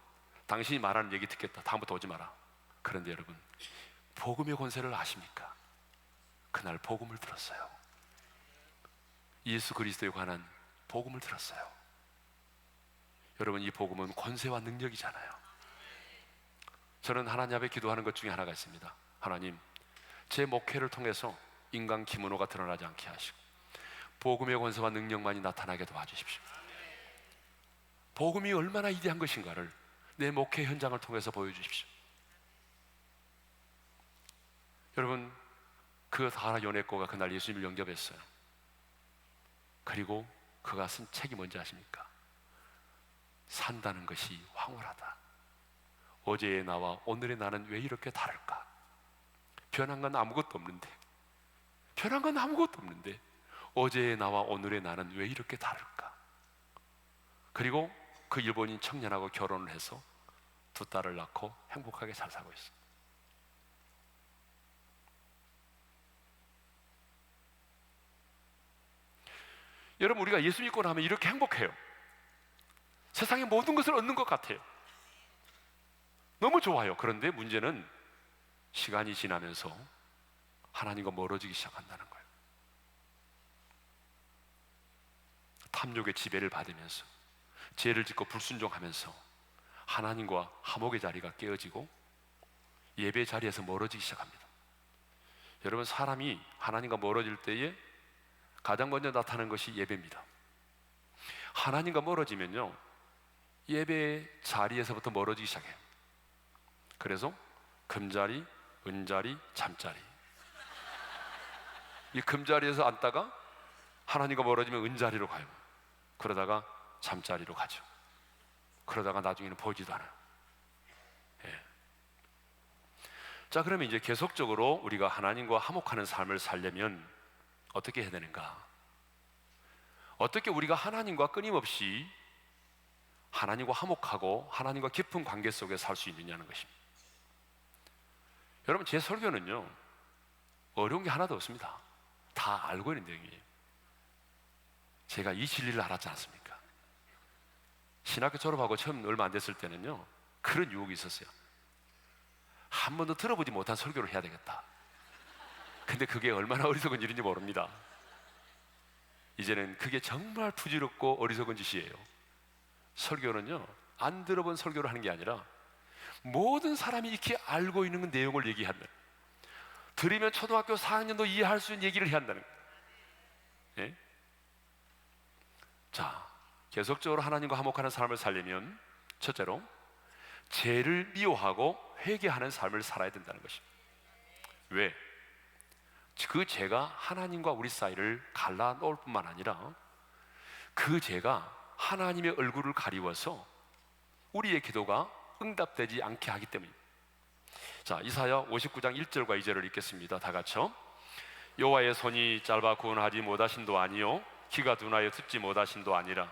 당신이 말하는 얘기 듣겠다, 다음부터 오지 마라. 그런데 여러분, 복음의 권세를 아십니까? 그날 복음을 들었어요. 예수 그리스도에 관한 복음을 들었어요. 여러분, 이 복음은 권세와 능력이잖아요. 저는 하나님 앞에 기도하는 것 중에 하나가 있습니다. 하나님, 제 목회를 통해서 인간 기문호가 드러나지 않게 하시고 복음의 권세와 능력만이 나타나게 도와주십시오. 복음이 얼마나 위대한 것인가를 내 목회 현장을 통해서 보여주십시오. 여러분, 그 다라 요네코가 그날 예수님을 영접했어요. 그리고 그가 쓴 책이 뭔지 아십니까? 산다는 것이 황홀하다. 어제의 나와 오늘의 나는 왜 이렇게 다를까? 변한 건 아무것도 없는데, 변한 건 아무것도 없는데 어제의 나와 오늘의 나는 왜 이렇게 다를까? 그리고 그 일본인 청년하고 결혼을 해서 2딸을 낳고 행복하게 잘 살고 있어요. 여러분, 우리가 예수 믿고 나면 이렇게 행복해요. 세상의 모든 것을 얻는 것 같아요. 너무 좋아요. 그런데 문제는 시간이 지나면서 하나님과 멀어지기 시작한다는 거예요. 탐욕의 지배를 받으면서 죄를 짓고 불순종하면서 하나님과 화목의 자리가 깨어지고 예배 자리에서 멀어지기 시작합니다. 여러분, 사람이 하나님과 멀어질 때에 가장 먼저 나타나는 것이 예배입니다. 하나님과 멀어지면요, 예배 자리에서부터 멀어지기 시작해요. 그래서 금자리, 은자리, 잠자리. 이 금자리에서 앉다가 하나님과 멀어지면 은자리로 가요. 그러다가 잠자리로 가죠. 그러다가 나중에는 보지도 않아요. 예. 자, 그러면 이제 계속적으로 우리가 하나님과 화목하는 삶을 살려면 어떻게 해야 되는가? 어떻게 우리가 하나님과 끊임없이 하나님과 화목하고 하나님과 깊은 관계 속에 살 수 있느냐는 것입니다. 여러분, 제 설교는요, 어려운 게 하나도 없습니다. 다 알고 있는 내용이에요. 제가 이 진리를 알았지 않습니까? 신학교 졸업하고 처음 얼마 안 됐을 때는요, 그런 유혹이 있었어요. 한 번도 들어보지 못한 설교를 해야 되겠다. 근데 그게 얼마나 어리석은 일인지 모릅니다. 이제는 그게 정말 부질없고 어리석은 짓이에요. 설교는요, 안 들어본 설교를 하는 게 아니라 모든 사람이 이렇게 알고 있는 내용을 얘기한다. 들으면 초등학교 4학년도 이해할 수 있는 얘기를 해야 한다는 거예요. 예? 자, 계속적으로 하나님과 화목하는 삶을 살려면 첫째로 죄를 미워하고 회개하는 삶을 살아야 된다는 것입니다. 왜? 그 죄가 하나님과 우리 사이를 갈라놓을 뿐만 아니라 그 죄가 하나님의 얼굴을 가리워서 우리의 기도가 응답되지 않게 하기 때문입니다. 자, 이사야 59장 1절과 2절을 읽겠습니다. 다 같이요. 여호와의 손이 짧아 구원하지 못하신도 아니요 귀가 둔하여 듣지 못하신도 아니라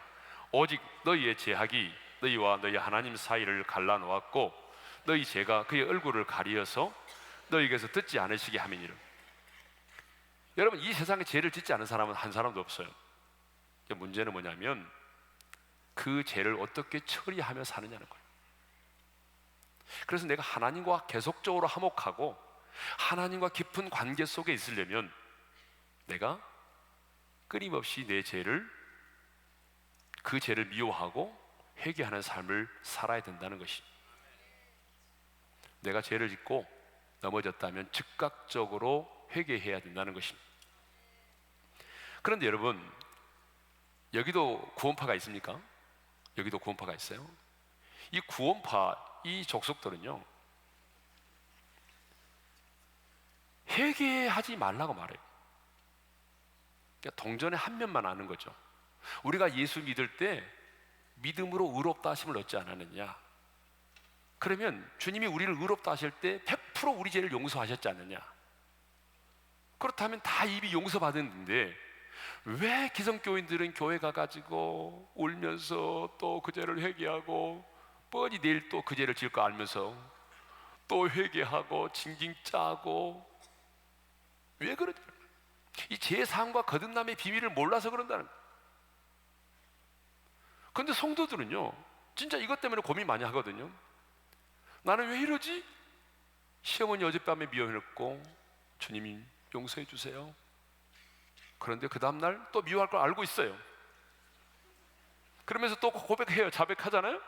오직 너희의 죄악이 너희와 너희 하나님 사이를 갈라놓았고 너희 죄가 그의 얼굴을 가리어서 너희에게서 듣지 않으시게 함이니라. 여러분, 이 세상에 죄를 짓지 않은 사람은 한 사람도 없어요. 문제는 뭐냐면 그 죄를 어떻게 처리하며 사느냐는 거예요. 그래서 내가 하나님과 계속적으로 화목하고 하나님과 깊은 관계 속에 있으려면 내가 끊임없이 그 죄를 미워하고 회개하는 삶을 살아야 된다는 것입니다. 내가 죄를 짓고 넘어졌다면 즉각적으로 회개해야 된다는 것입니다. 그런데 여러분, 여기도 구원파가 있습니까? 여기도 구원파가 있어요. 이 구원파, 이 족속들은요, 회개하지 말라고 말해요. 그러니까 동전의 한 면만 아는 거죠. 우리가 예수 믿을 때 믿음으로 의롭다 하심을 얻지 않았느냐? 그러면 주님이 우리를 의롭다 하실 때 100% 우리 죄를 용서하셨지 않느냐? 그렇다면 다 이미 용서받았는데 왜 기성교인들은 교회 가가지고 울면서 또 그 죄를 회개하고 뻔히 내일 또 그 죄를 지을 거 알면서 또 회개하고 징징 짜고 왜 그러냐? 이 죄사함과 거듭남의 비밀을 몰라서 그런다는 거예요. 그런데 성도들은요, 진짜 이것 때문에 고민 많이 하거든요. 나는 왜 이러지? 시어머니 어젯밤에 미워했고 주님이 용서해 주세요. 그런데 그 다음날 또 미워할 걸 알고 있어요. 그러면서 또 고백해요. 자백하잖아요.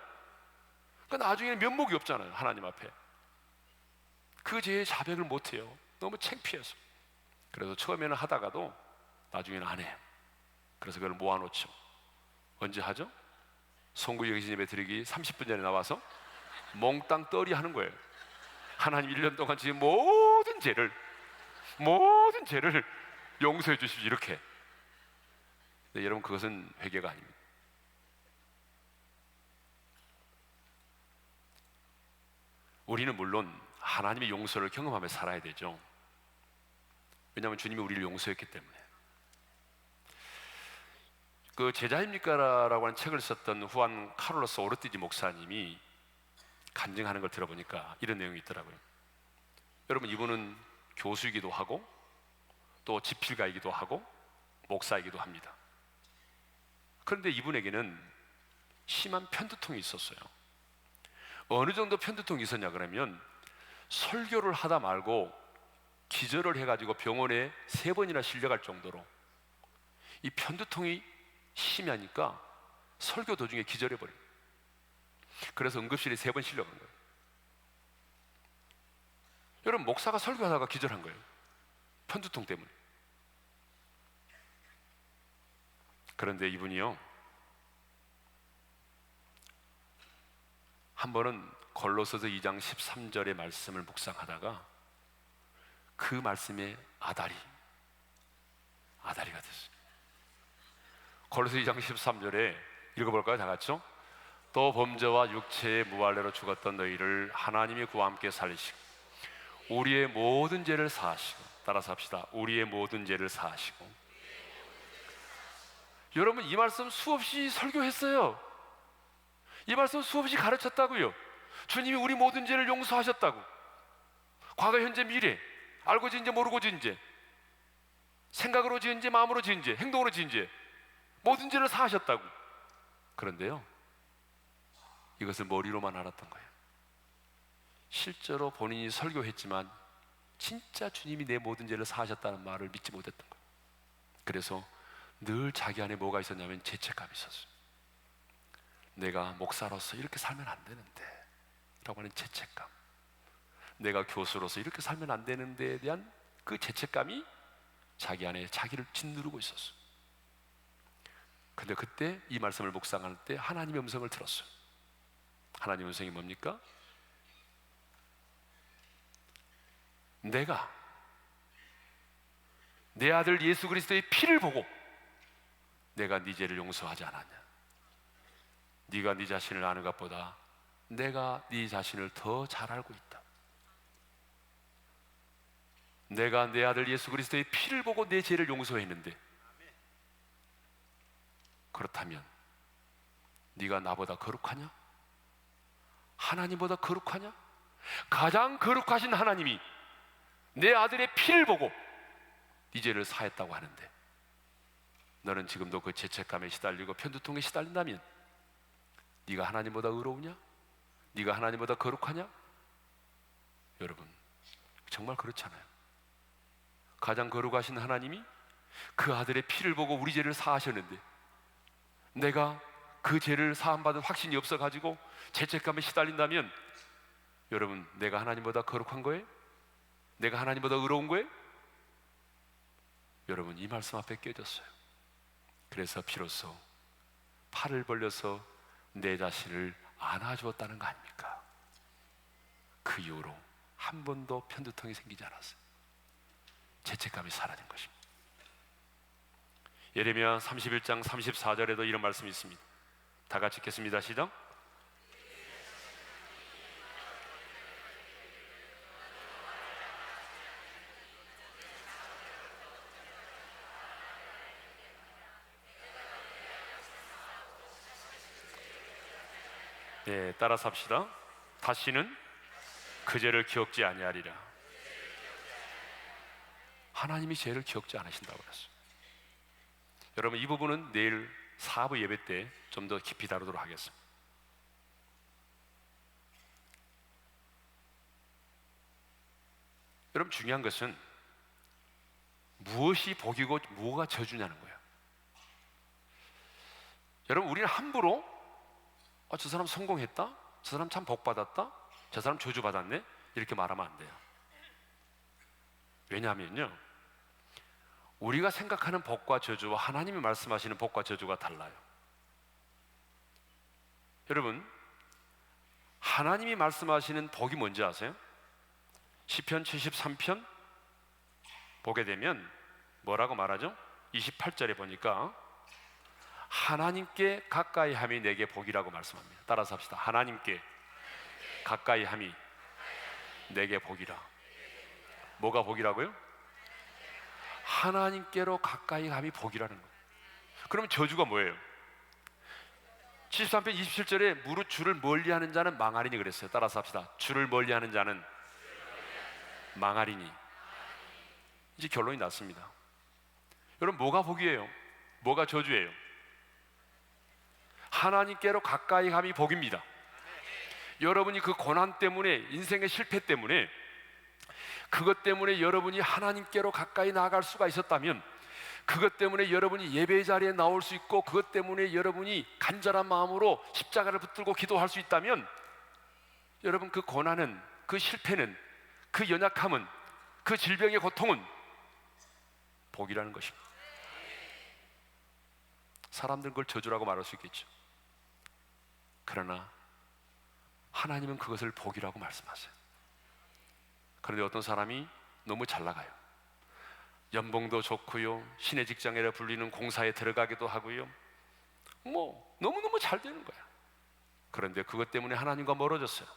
그러니까 나중에는 면목이 없잖아요. 하나님 앞에 그 죄의 자백을 못해요. 너무 창피해서. 그래서 처음에는 하다가도 나중에는 안 해요. 그래서 그걸 모아놓죠. 언제 하죠? 송구 여기신 예배 드리기 30분 전에 나와서 몽땅 떨이 하는 거예요. 하나님 1년 동안 지은 모든 죄를 용서해 주십시오, 이렇게. 근데 여러분, 그것은 회개가 아닙니다. 우리는 물론 하나님의 용서를 경험하며 살아야 되죠. 왜냐하면 주님이 우리를 용서했기 때문에. 그 제자입니까? 라고 하는 책을 썼던 후안 카를로스 오르티지 목사님이 간증하는 걸 들어보니까 이런 내용이 있더라고요. 여러분, 이분은 교수이기도 하고 또 집필가이기도 하고 목사이기도 합니다. 그런데 이분에게는 심한 편두통이 있었어요. 어느 정도 편두통이 있었냐 그러면 설교를 하다 말고 기절을 해가지고 병원에 3번이나 실려갈 정도로 이 편두통이 심하니까 설교 도중에 기절해버려요. 그래서 응급실에 3번 실려간 거예요. 여러분, 목사가 설교하다가 기절한 거예요. 편두통 때문에. 그런데 이분이요, 한 번은 골로새서 2장 13절의 말씀을 묵상하다가 그 말씀에 아다리가 됐어요. 골로새 2장 13절에 읽어볼까요? 다 같이요. 또 범죄와 육체의 무할례로 죽었던 너희를 하나님이 그와 함께 살리시고 우리의 모든 죄를 사하시고, 따라서 합시다. 우리의 모든 죄를 사하시고. 여러분, 이 말씀 수없이 설교했어요. 이 말씀 수없이 가르쳤다고요. 주님이 우리 모든 죄를 용서하셨다고. 과거, 현재, 미래, 알고 지은 죄, 모르고 지은 죄, 생각으로 지은 죄, 마음으로 지은 죄, 행동으로 지은 죄, 모든 죄를 사하셨다고. 그런데요, 이것을 머리로만 알았던 거예요. 실제로 본인이 설교했지만 진짜 주님이 내 모든 죄를 사하셨다는 말을 믿지 못했던 거예요. 그래서 늘 자기 안에 뭐가 있었냐면 죄책감이 있었어요. 내가 목사로서 이렇게 살면 안 되는데 라고 하는 죄책감, 내가 교수로서 이렇게 살면 안 되는데에 대한 그 죄책감이 자기 안에 자기를 짓누르고 있었어요. 근데 그때 이 말씀을 묵상할 때 하나님의 음성을 들었어요. 하나님의 음성이 뭡니까? 내가 내 아들 예수 그리스도의 피를 보고 내가 네 죄를 용서하지 않았냐? 네가 네 자신을 아는 것보다 내가 네 자신을 더 잘 알고 있다. 내가 내 아들 예수 그리스도의 피를 보고 내 죄를 용서했는데, 그렇다면 네가 나보다 거룩하냐? 하나님보다 거룩하냐? 가장 거룩하신 하나님이 내 아들의 피를 보고 네 죄를 사했다고 하는데, 너는 지금도 그 죄책감에 시달리고 편두통에 시달린다면 네가 하나님보다 의로우냐? 네가 하나님보다 거룩하냐? 여러분, 정말 그렇잖아요. 가장 거룩하신 하나님이 그 아들의 피를 보고 우리 죄를 사하셨는데, 내가 그 죄를 사함받은 확신이 없어가지고 죄책감에 시달린다면, 여러분, 내가 하나님보다 거룩한 거예요? 내가 하나님보다 의로운 거예요? 여러분, 이 말씀 앞에 깨졌어요. 그래서 비로소 팔을 벌려서 내 자신을 안아주었다는 거 아닙니까? 그 이후로 한 번도 편두통이 생기지 않았어요. 죄책감이 사라진 것입니다. 예레미야 31장 34절에도 이런 말씀이 있습니다. 다 같이 읽겠습니다. 시작. 네, 따라서 합시다. 다시는 그 죄를 기억지 아니하리라. 하나님이 죄를 기억지 않으신다고 그랬어요. 여러분, 이 부분은 내일 사부 예배 때 좀 더 깊이 다루도록 하겠습니다. 여러분, 중요한 것은 무엇이 복이고 뭐가 저주냐는 거예요. 여러분, 우리는 함부로 저 사람 성공했다, 저 사람 참 복받았다, 저 사람 저주받았네, 이렇게 말하면 안 돼요. 왜냐하면요, 우리가 생각하는 복과 저주와 하나님이 말씀하시는 복과 저주가 달라요. 여러분, 하나님이 말씀하시는 복이 뭔지 아세요? 시편 73편 보게 되면 뭐라고 말하죠? 28절에 보니까 하나님께 가까이 함이 내게 복이라고 말씀합니다. 따라서 합시다. 하나님께 가까이 함이 내게 복이라. 뭐가 복이라고요? 하나님께로 가까이 함이 복이라는 거예요. 그러면 저주가 뭐예요? 73편 27절에 무릇 주를 멀리하는 자는 망하리니 그랬어요. 따라서 합시다. 주를 멀리하는 자는 망하리니. 이제 결론이 났습니다. 여러분, 뭐가 복이에요? 뭐가 저주예요? 하나님께로 가까이 함이 복입니다. 여러분이 그 고난 때문에, 인생의 실패 때문에, 그것 때문에 여러분이 하나님께로 가까이 나아갈 수가 있었다면, 그것 때문에 여러분이 예배 자리에 나올 수 있고, 그것 때문에 여러분이 간절한 마음으로 십자가를 붙들고 기도할 수 있다면, 여러분, 그 고난은, 그 실패는, 그 연약함은, 그 질병의 고통은 복이라는 것입니다. 사람들은 그걸 저주라고 말할 수 있겠죠. 그러나 하나님은 그것을 복이라고 말씀하세요. 그런데 어떤 사람이 너무 잘 나가요. 연봉도 좋고요, 신의 직장이라 불리는 공사에 들어가기도 하고요, 너무너무 잘 되는 거야. 그런데 그것 때문에 하나님과 멀어졌어요.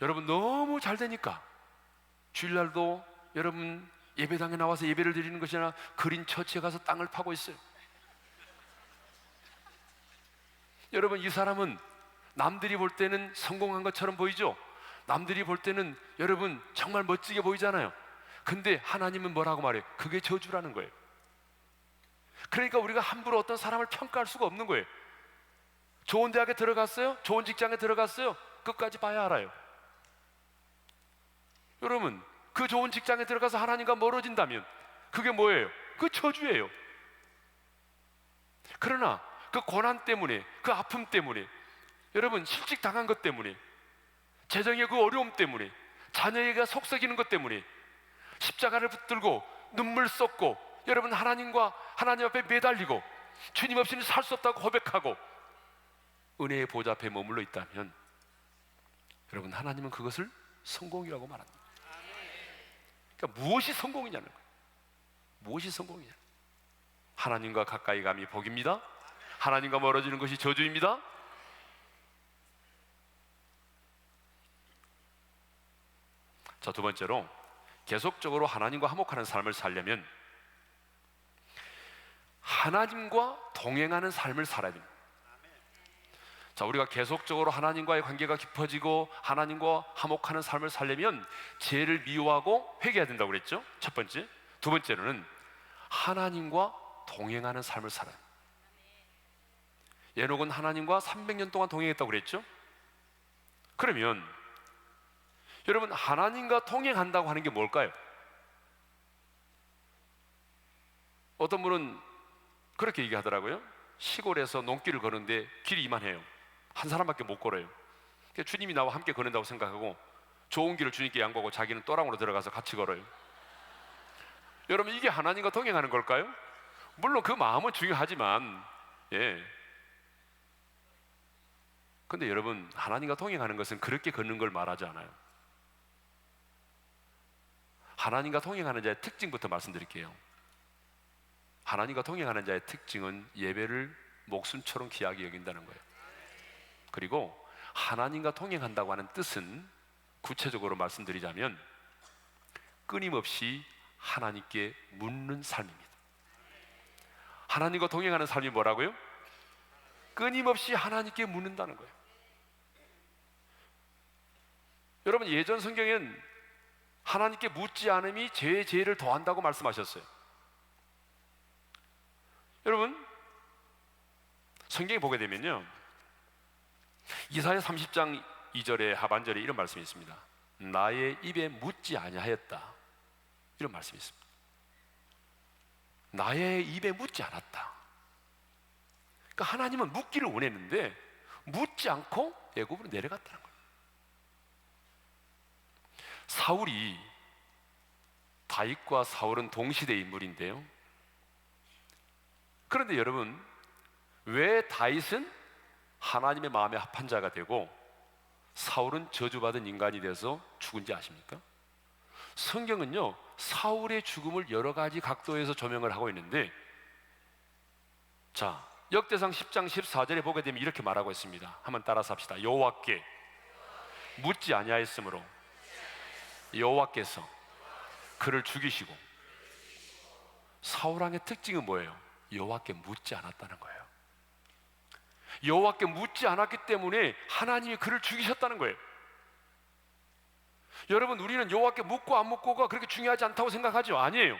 여러분, 너무 잘 되니까 주일날도 여러분 예배당에 나와서 예배를 드리는 것이 아니라 그린 처치에 가서 땅을 파고 있어요. 여러분, 이 사람은 남들이 볼 때는 성공한 것처럼 보이죠? 남들이 볼 때는 여러분 정말 멋지게 보이잖아요. 근데 하나님은 뭐라고 말해요? 그게 저주라는 거예요. 그러니까 우리가 함부로 어떤 사람을 평가할 수가 없는 거예요. 좋은 대학에 들어갔어요? 좋은 직장에 들어갔어요? 끝까지 봐야 알아요. 여러분, 그 좋은 직장에 들어가서 하나님과 멀어진다면 그게 뭐예요? 그 저주예요. 그러나 그 고난 때문에, 그 아픔 때문에, 여러분 실직 당한 것 때문에, 재정의 그 어려움 때문에, 자녀에게 속썩이는 것 때문에 십자가를 붙들고 눈물 쏟고, 여러분 하나님 앞에 매달리고 주님 없이는 살 수 없다고 고백하고 은혜의 보좌 앞에 머물러 있다면, 여러분 하나님은 그것을 성공이라고 말합니다. 그러니까 무엇이 성공이냐는 거예요. 무엇이 성공이냐? 하나님과 가까이 감이 복입니다. 하나님과 멀어지는 것이 저주입니다. 자, 두 번째로, 계속적으로 하나님과 화목하는 삶을 살려면 하나님과 동행하는 삶을 살아야 됩니다. 자, 우리가 계속적으로 하나님과의 관계가 깊어지고 하나님과 화목하는 삶을 살려면 죄를 미워하고 회개해야 된다고 그랬죠? 첫 번째. 두 번째로는 하나님과 동행하는 삶을 살아요. 에녹은 하나님과 300년 동안 동행했다고 그랬죠? 그러면 여러분, 하나님과 동행한다고 하는 게 뭘까요? 어떤 분은 그렇게 얘기하더라고요. 시골에서 농길을 걷는데 길이 이만해요. 한 사람밖에 못 걸어요. 그러니까 주님이 나와 함께 걷는다고 생각하고 좋은 길을 주님께 양보하고 자기는 또랑으로 들어가서 같이 걸어요. 여러분, 이게 하나님과 동행하는 걸까요? 물론 그 마음은 중요하지만, 근데 여러분, 하나님과 동행하는 것은 그렇게 걷는 걸 말하지 않아요. 하나님과 동행하는 자의 특징부터 말씀드릴게요. 하나님과 동행하는 자의 특징은 예배를 목숨처럼 귀하게 여긴다는 거예요. 그리고 하나님과 동행한다고 하는 뜻은 구체적으로 말씀드리자면 끊임없이 하나님께 묻는 삶입니다. 하나님과 동행하는 삶이 뭐라고요? 끊임없이 하나님께 묻는다는 거예요. 여러분, 예전 성경엔 하나님께 묻지 않음이 죄의 죄를 더한다고 말씀하셨어요. 여러분, 성경에 보게 되면요, 이사야 30장 2절의 하반절에 이런 말씀이 있습니다. 나의 입에 묻지 아니하였다, 이런 말씀이 있습니다. 나의 입에 묻지 않았다. 그러니까 하나님은 묻기를 원했는데 묻지 않고 애굽으로 내려갔다는 거예요. 사울이, 다윗과 사울은 동시대 인물인데요, 그런데 여러분, 왜 다윗은 하나님의 마음에 합한 자가 되고 사울은 저주받은 인간이 돼서 죽은지 아십니까? 성경은요, 사울의 죽음을 여러 가지 각도에서 조명을 하고 있는데, 자, 역대상 10장 14절에 보게 되면 이렇게 말하고 있습니다. 한번 따라서 합시다. 여호와께 묻지 아니하였으므로 여호와께서 그를 죽이시고. 사울 왕의 특징은 뭐예요? 여호와께 묻지 않았다는 거예요. 여호와께 묻지 않았기 때문에 하나님이 그를 죽이셨다는 거예요. 여러분, 우리는 여호와께 묻고 안 묻고가 그렇게 중요하지 않다고 생각하죠? 아니에요.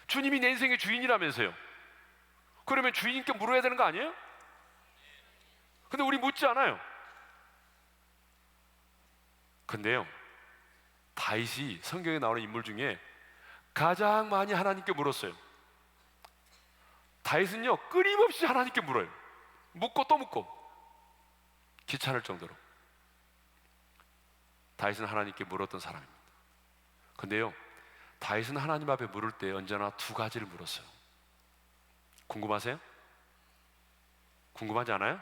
주님이 내 인생의 주인이라면서요. 그러면 주인께 물어야 되는 거 아니에요? 근데 우리 묻지 않아요. 근데요, 다윗이 성경에 나오는 인물 중에 가장 많이 하나님께 물었어요. 다윗은요, 끊임없이 하나님께 물어요. 묻고 또 묻고 귀찮을 정도로 다윗은 하나님께 물었던 사람입니다. 근데요, 다윗은 하나님 앞에 물을 때 언제나 두 가지를 물었어요. 궁금하세요? 궁금하지 않아요?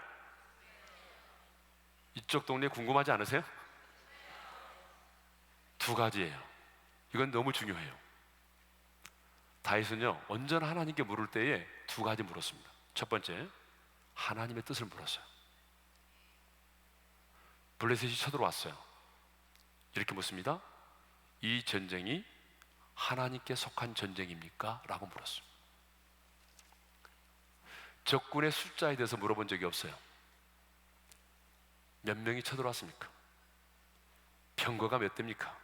이쪽 동네 궁금하지 않으세요? 두 가지예요. 이건 너무 중요해요. 다윗은요, 언제나 하나님께 물을 때에 두 가지 물었습니다. 첫 번째, 하나님의 뜻을 물었어요. 블레셋이 쳐들어왔어요. 이렇게 묻습니다. 이 전쟁이 하나님께 속한 전쟁입니까? 라고 물었어요. 적군의 숫자에 대해서 물어본 적이 없어요. 몇 명이 쳐들어왔습니까? 병거가 몇 대입니까?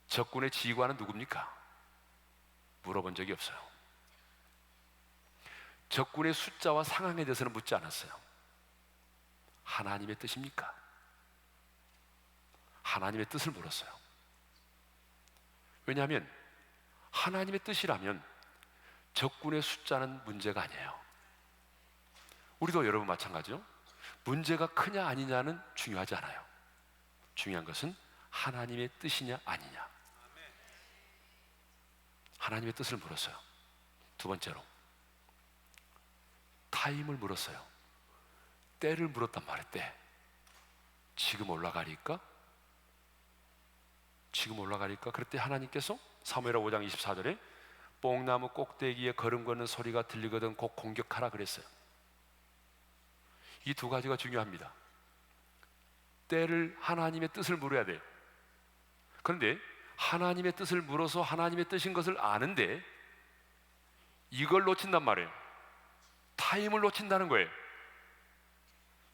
적군의 지휘관은 누굽니까? 물어본 적이 없어요. 적군의 숫자와 상황에 대해서는 묻지 않았어요. 하나님의 뜻입니까? 하나님의 뜻을 물었어요. 왜냐하면 하나님의 뜻이라면 적군의 숫자는 문제가 아니에요. 우리도 여러분 마찬가지죠. 문제가 크냐 아니냐는 중요하지 않아요. 중요한 것은 하나님의 뜻이냐 아니냐. 하나님의 뜻을 물었어요. 두 번째로 타임을 물었어요. 때를 물었단 말이에요. 때. 지금 올라가리까? 지금 올라가리까? 그럴 때 하나님께서 사무엘하 5장 24절에 뽕나무 꼭대기에 걸음 걷는 소리가 들리거든 곧 공격하라 그랬어요. 이 두 가지가 중요합니다. 때를, 하나님의 뜻을 물어야 돼요. 그런데 하나님의 뜻을 물어서 하나님의 뜻인 것을 아는데 이걸 놓친단 말이에요. 타임을 놓친다는 거예요.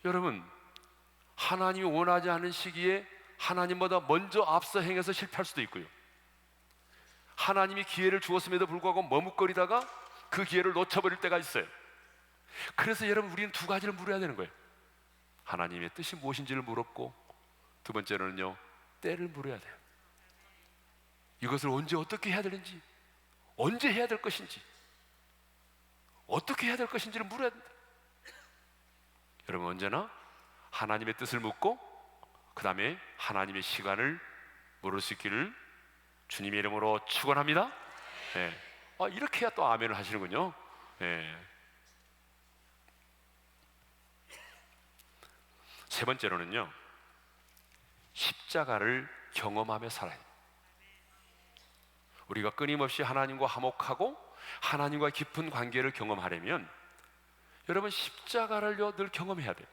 여러분, 하나님이 원하지 않은 시기에 하나님보다 먼저 앞서 행해서 실패할 수도 있고요, 하나님이 기회를 주었음에도 불구하고 머뭇거리다가 그 기회를 놓쳐버릴 때가 있어요. 그래서 여러분, 우리는 두 가지를 물어야 되는 거예요. 하나님의 뜻이 무엇인지를 물었고, 두 번째로는요, 때를 물어야 돼요. 이것을 언제 어떻게 해야 되는지, 언제 해야 될 것인지, 어떻게 해야 될 것인지를 물어야 된다. 여러분, 언제나 하나님의 뜻을 묻고 그 다음에 하나님의 시간을 물을 수 있기를 주님의 이름으로 축원합니다. 네. 이렇게 해야 또 아멘을 하시는군요. 네. 세 번째로는요, 십자가를 경험하며 살아야 돼요. 우리가 끊임없이 하나님과 화목하고 하나님과 깊은 관계를 경험하려면 여러분, 십자가를요 늘 경험해야 돼요.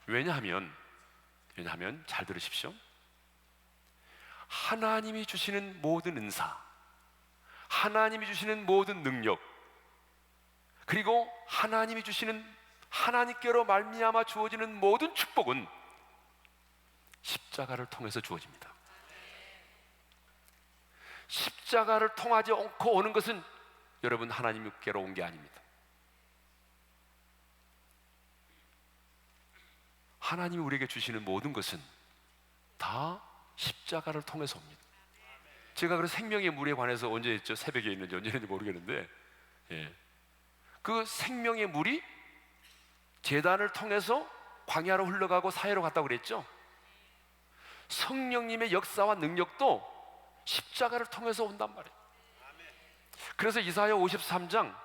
왜냐하면 잘 들으십시오. 하나님이 주시는 모든 은사, 하나님이 주시는 모든 능력, 그리고 하나님이 주시는, 하나님께로 말미암아 주어지는 모든 축복은 십자가를 통해서 주어집니다. 십자가를 통하지 않고 오는 것은 여러분, 하나님께로 온 게 아닙니다. 하나님이 우리에게 주시는 모든 것은 다 십자가를 통해서 옵니다. 제가 그래서 생명의 물에 관해서 언제 했죠? 새벽에 있는지 언제 했는지 모르겠는데, 그 생명의 물이 제단을 통해서 광야로 흘러가고 사해로 갔다고 그랬죠? 성령님의 역사와 능력도 십자가를 통해서 온단 말이에요. 그래서 이사야 53장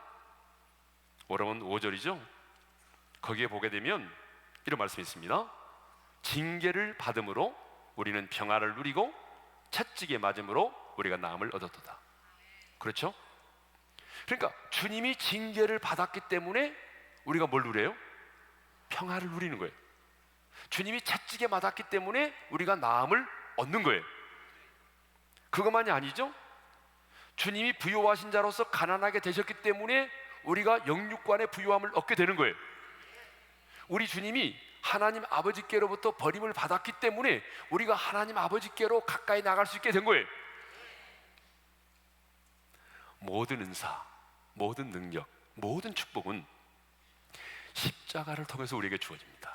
여러분 5절이죠? 거기에 보게 되면 이런 말씀이 있습니다. 징계를 받음으로 우리는 평화를 누리고 채찍에 맞음으로 우리가 나음을 얻었도다. 그렇죠? 그러니까 주님이 징계를 받았기 때문에 우리가 뭘 누려요? 평화를 누리는 거예요. 주님이 채찍에 맞았기 때문에 우리가 나음을 얻는 거예요. 그것만이 아니죠. 주님이 부요하신 자로서 가난하게 되셨기 때문에 우리가 영육간의 부요함을 얻게 되는 거예요. 우리 주님이 하나님 아버지께로부터 버림을 받았기 때문에 우리가 하나님 아버지께로 가까이 나갈 수 있게 된 거예요. 모든 은사, 모든 능력, 모든 축복은 십자가를 통해서 우리에게 주어집니다.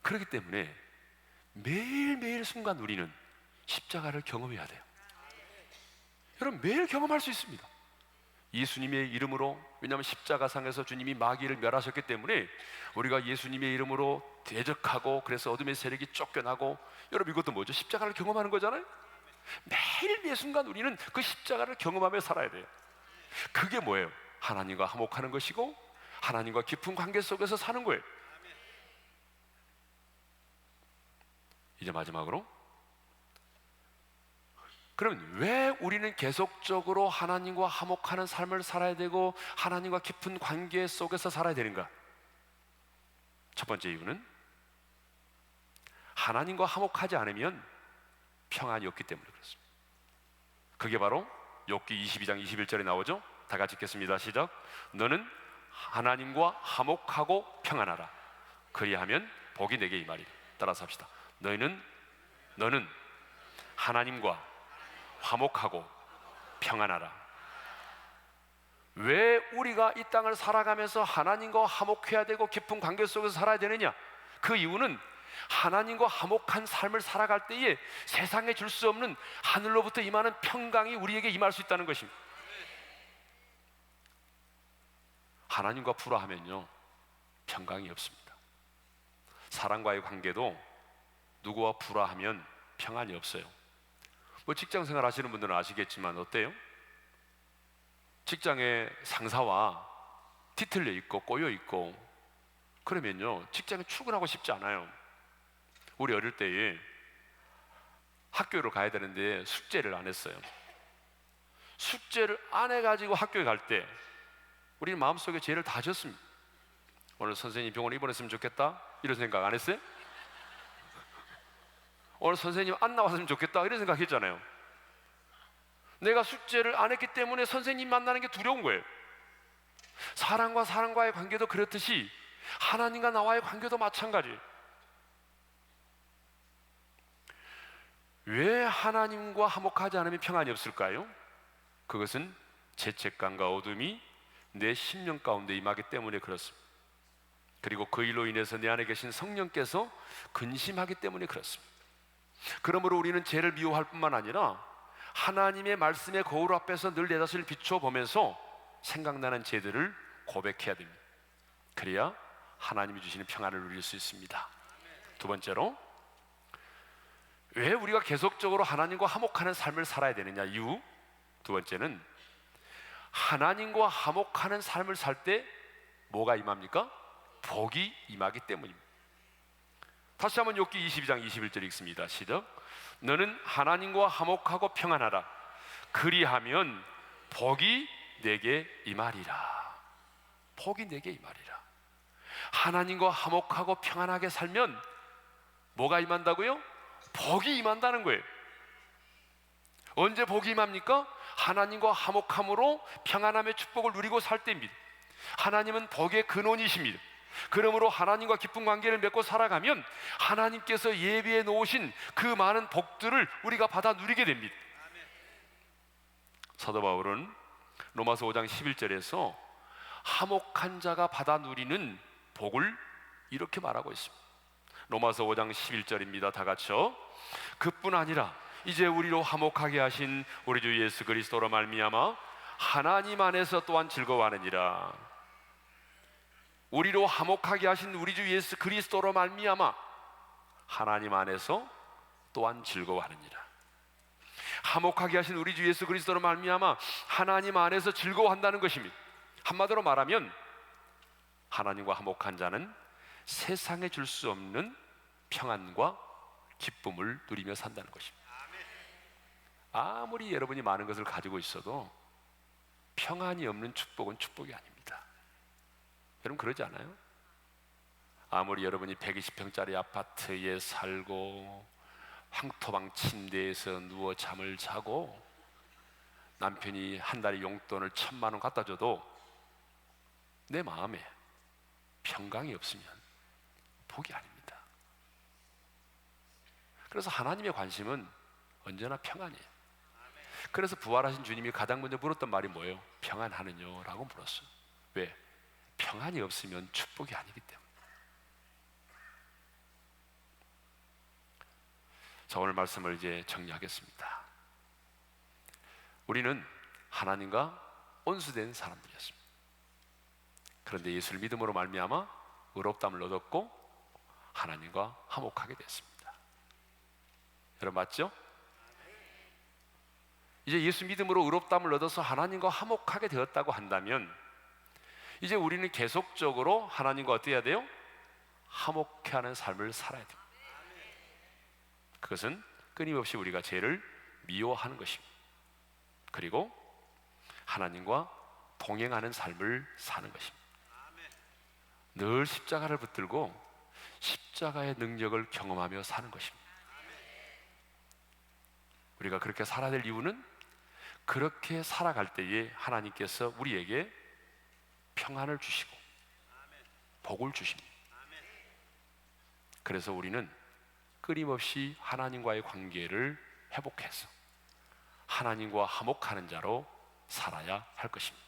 그렇기 때문에 매일매일 순간 우리는 십자가를 경험해야 돼요. 여러분, 매일 경험할 수 있습니다. 예수님의 이름으로, 왜냐하면 십자가상에서 주님이 마귀를 멸하셨기 때문에 우리가 예수님의 이름으로 대적하고, 그래서 어둠의 세력이 쫓겨나고, 여러분 이것도 뭐죠? 십자가를 경험하는 거잖아요. 매일 매 순간 우리는 그 십자가를 경험하며 살아야 돼요. 그게 뭐예요? 하나님과 화목하는 것이고 하나님과 깊은 관계 속에서 사는 거예요. 이제 마지막으로, 그럼 왜 우리는 계속적으로 하나님과 화목하는 삶을 살아야 되고 하나님과 깊은 관계 속에서 살아야 되는가? 첫 번째 이유는 하나님과 화목하지 않으면 평안이 없기 때문에 그렇습니다. 그게 바로 욥기 22장 21절에 나오죠? 다 같이 읽겠습니다. 시작. 너는 하나님과 화목하고 평안하라. 그리하면 복이 내게 임하리라. 따라서 합시다. 너는 하나님과 화목하고 평안하라. 왜 우리가 이 땅을 살아가면서 하나님과 화목해야 되고 깊은 관계 속에서 살아야 되느냐? 그 이유는 하나님과 화목한 삶을 살아갈 때에 세상에 줄 수 없는 하늘로부터 임하는 평강이 우리에게 임할 수 있다는 것입니다. 하나님과 불화하면요, 평강이 없습니다. 사람과의 관계도 누구와 불화하면 평안이 없어요. 뭐 직장생활 하시는 분들은 아시겠지만 어때요? 직장의 상사와 뒤틀려 있고 꼬여 있고 그러면요, 직장에 출근하고 싶지 않아요. 우리 어릴 때에 학교를 가야 되는데 숙제를 안 했어요. 숙제를 안 해가지고 학교에 갈 때 우리는 마음속에 죄를 다 졌습니다. 오늘 선생님 병원에 입원했으면 좋겠다 이런 생각 안 했어요? 오늘 선생님 안 나왔으면 좋겠다 이런 생각 했잖아요. 내가 숙제를 안 했기 때문에 선생님 만나는 게 두려운 거예요. 사람과 사람과의 관계도 그렇듯이 하나님과 나와의 관계도 마찬가지예요. 왜 하나님과 화목하지 않으면 평안이 없을까요? 그것은 죄책감과 어둠이 내 심령 가운데 임하기 때문에 그렇습니다. 그리고 그 일로 인해서 내 안에 계신 성령께서 근심하기 때문에 그렇습니다. 그러므로 우리는 죄를 미워할 뿐만 아니라 하나님의 말씀의 거울 앞에서 늘 내 자신을 비춰보면서 생각나는 죄들을 고백해야 됩니다. 그래야 하나님이 주시는 평안을 누릴 수 있습니다. 두 번째로, 왜 우리가 계속적으로 하나님과 화목하는 삶을 살아야 되느냐 이유, 두 번째는 하나님과 화목하는 삶을 살 때 뭐가 임합니까? 복이 임하기 때문입니다. 다시 한번 욥기 22장 21절 읽습니다. 시작. 너는 하나님과 화목하고 평안하라. 그리하면 복이 내게 임하리라. 복이 내게 임하리라. 하나님과 화목하고 평안하게 살면 뭐가 임한다고요? 복이 임한다는 거예요. 언제 복이 임합니까? 하나님과 화목함으로 평안함의 축복을 누리고 살 때입니다. 하나님은 복의 근원이십니다. 그러므로 하나님과 깊은 관계를 맺고 살아가면 하나님께서 예비해 놓으신 그 많은 복들을 우리가 받아 누리게 됩니다. 사도 바울은 로마서 5장 11절에서 화목한 자가 받아 누리는 복을 이렇게 말하고 있습니다. 로마서 5장 11절입니다. 다 같이요. 그뿐 아니라 이제 우리로 화목하게 하신 우리 주 예수 그리스도로 말미암아 하나님 안에서 또한 즐거워하느니라. 우리로 화목하게 하신 우리 주 예수 그리스도로 말미암아 하나님 안에서 또한 즐거워하느니라. 화목하게 하신 우리 주 예수 그리스도로 말미암아 하나님 안에서 즐거워한다는 것입니다. 한마디로 말하면 하나님과 화목한 자는 세상에 줄 수 없는 평안과 기쁨을 누리며 산다는 것입니다. 아무리 여러분이 많은 것을 가지고 있어도 평안이 없는 축복은 축복이 아닙니다. 여러분 그러지 않아요? 아무리 여러분이 120평짜리 아파트에 살고 황토방 침대에서 누워 잠을 자고 남편이 한 달에 용돈을 1,000만 원 갖다 줘도 내 마음에 평강이 없으면 복이 아닙니다. 그래서 하나님의 관심은 언제나 평안이에요. 그래서 부활하신 주님이 가장 먼저 물었던 말이 뭐예요? 평안하느냐? 라고 물었어요. 왜? 평안이 없으면 축복이 아니기 때문에. 자, 오늘 말씀을 이제 정리하겠습니다. 우리는 하나님과 온수된 사람들이었습니다. 그런데 예수를 믿음으로 말미암아 의롭다함을 얻었고 하나님과 화목하게 됐습니다. 여러분 맞죠? 이제 예수 믿음으로 의롭다함을 얻어서 하나님과 화목하게 되었다고 한다면 이제 우리는 계속적으로 하나님과 어떻게 해야 돼요? 화목해 하는 삶을 살아야 됩니다. 그것은 끊임없이 우리가 죄를 미워하는 것입니다. 그리고 하나님과 동행하는 삶을 사는 것입니다. 늘 십자가를 붙들고 십자가의 능력을 경험하며 사는 것입니다. 우리가 그렇게 살아야 될 이유는 그렇게 살아갈 때에 하나님께서 우리에게 평안을 주시고 복을 주십니다. 그래서 우리는 끊임없이 하나님과의 관계를 회복해서 하나님과 화목하는 자로 살아야 할 것입니다.